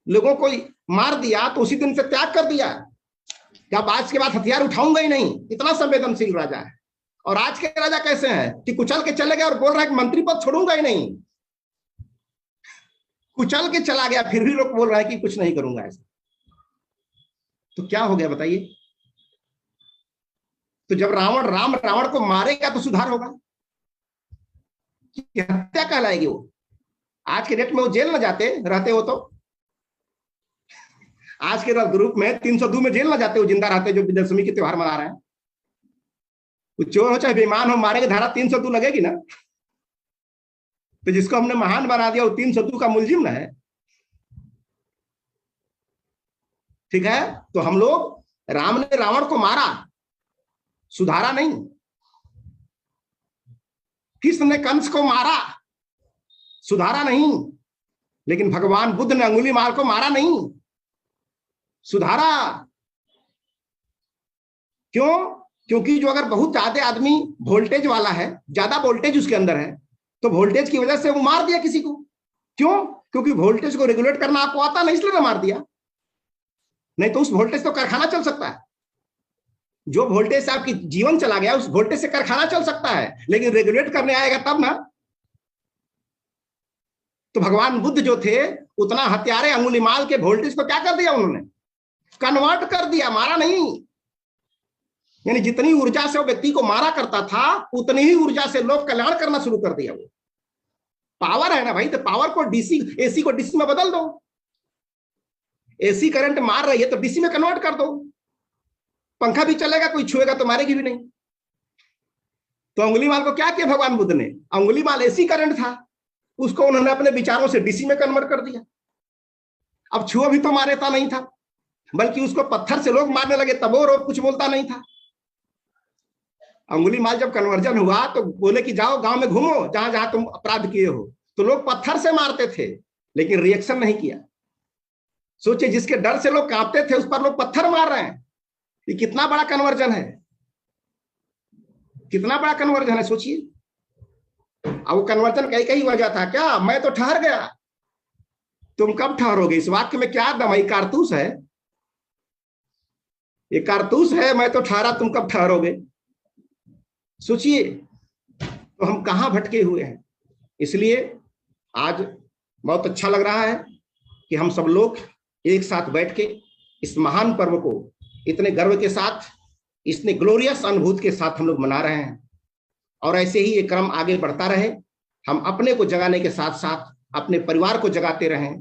लोगों को मार दिया तो उसी दिन से त्याग कर दिया, जब आज के बाद हथियार उठाऊंगा ही नहीं, इतना संवेदनशील राजा है। और आज के राजा कैसे हैं कि कुचल के चले गए और बोल रहा है कि मंत्री पद छोड़ूंगा ही नहीं। कुचल के चला गया फिर भी लोग बोल रहा है कि कुछ नहीं करूंगा ऐसा। तो क्या हो गया बताइए। तो जब रावण को मारेगा तो सुधार होगा, हत्या कहलाएगी वो। आज के डेट में वो जेल न जाते रहते हो तो, आज के ग्रुप में 302 में जेल न जाते, वो जिंदा रहते जो विजयदशमी के त्योहार मना रहे हैं। वो चोर हो चाहे बेईमान हो, मारेंगे धारा 302 लगेगी ना। तो जिसको हमने महान बना दिया वो 302 का मुलजिम ना है। ठीक है। तो हम लोग, राम ने रावण को मारा, सुधारा नहीं। कृष्ण ने कंस को मारा, सुधारा नहीं, लेकिन भगवान बुद्ध ने अंगुलीमाल को मारा नहीं, सुधारा। क्यों? क्योंकि जो अगर बहुत ज्यादा आदमी वोल्टेज वाला है, ज्यादा वोल्टेज उसके अंदर है, तो वोल्टेज की वजह से वो मार दिया किसी को। क्यों? क्योंकि वोल्टेज को रेगुलेट करना आपको आता नहीं, इसलिए मार दिया। नहीं तो उस वोल्टेज तो कारखाना चल सकता है। जो वोल्टेज से आपकी जीवन चला गया, उस वोल्टेज से कारखाना चल सकता है, लेकिन रेगुलेट करने आएगा तब ना। तो भगवान बुद्ध जो थे, उतना हत्यारे अंगुलीमाल के वोल्टेज को क्या कर दिया उन्होंने? कन्वर्ट कर दिया, मारा नहीं। यानी जितनी ऊर्जा से वो व्यक्ति को मारा करता था, उतनी ही ऊर्जा से लोग कल्याण करना शुरू कर दिया। वो पावर है ना भाई, तो पावर को डीसी, एसी को डीसी में बदल दो। एसी करंट मार रही है तो डीसी में कन्वर्ट कर दो। पंखा भी चलेगा, कोई छुएगा तो मारेगी भी नहीं। तो अंगुलीमाल को क्या किया भगवान बुद्ध ने? अंगुलीमाल एसी करंट था, उसको उन्होंने अपने विचारों से डीसी में कन्वर्ट कर दिया। अब छुआ भी तो मारता नहीं था, बल्कि उसको पत्थर से लोग मारने लगे, तब वो कुछ बोलता नहीं था। अंगुलीमाल जब कन्वर्जन हुआ तो बोले कि जाओ गांव में घूमो, जहां जहां तुम अपराध किए हो। तो लोग पत्थर से मारते थे, लेकिन रिएक्शन नहीं किया। सोचिए, जिसके डर से लोग कांपते थे, उस पर लोग पत्थर मार रहे हैं। ये कितना बड़ा कन्वर्जन है, कितना बड़ा कन्वर्जन है, सोचिए। अब वो कन्वर्जन कई कई वजह था क्या? मैं तो ठहर गया, तुम कब ठहरोगे? इस वाक्य में क्या दम है? कारतूस है, ये कारतूस है। मैं तो ठहरा, तुम कब ठहरोगे? सोचिए, तो हम कहां भटके हुए हैं। इसलिए आज बहुत अच्छा लग रहा है कि हम सब लोग एक साथ बैठ के इस महान पर्व को इतने गर्व के साथ, इतने ग्लोरियस अनुभूति के साथ हम लोग मना रहे हैं। और ऐसे ही ये क्रम आगे बढ़ता रहे। हम अपने को जगाने के साथ साथ अपने परिवार को जगाते रहें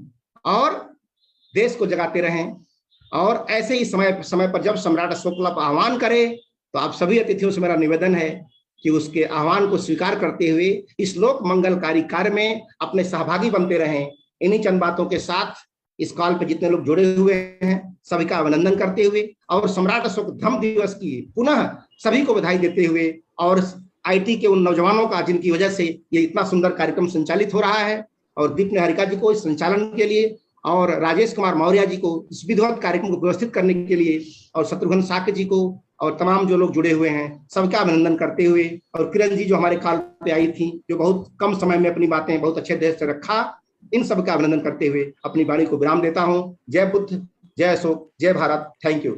और देश को जगाते रहें। और ऐसे ही समय समय पर जब सम्राट अशोक क्लब आह्वान करे, तो आप सभी अतिथियों से मेरा निवेदन है कि उसके आह्वान को स्वीकार करते हुए इस लोक मंगलकारी कार्य में अपने सहभागी बनते रहें। इन्हीं चंद बातों के साथ इस कॉल पे जितने लोग जुड़े हुए हैं, सभी का अभिनंदन करते हुए और सम्राट अशोक धम्म दिवस की पुनः सभी को बधाई देते हुए, और आईटी के उन नौजवानों का जिनकी वजह से ये इतना सुंदर कार्यक्रम संचालित हो रहा है, और दीप निहारिका जी को इस संचालन के लिए, और राजेश कुमार मौर्य जी को इस विधिवत कार्यक्रम को व्यवस्थित करने के लिए, और शत्रुघ्न साक्य जी को, और तमाम जो लोग जुड़े हुए हैं सबका अभिनंदन करते हुए, और किरण जी जो हमारे कॉल पे आई थी, जो बहुत कम समय में अपनी बातें बहुत अच्छे देश से रखा, इन सबका अभिनंदन करते हुए अपनी वाणी को विराम देता हूं। जय बुद्ध, जय अशोक, जय भारत। Thank you.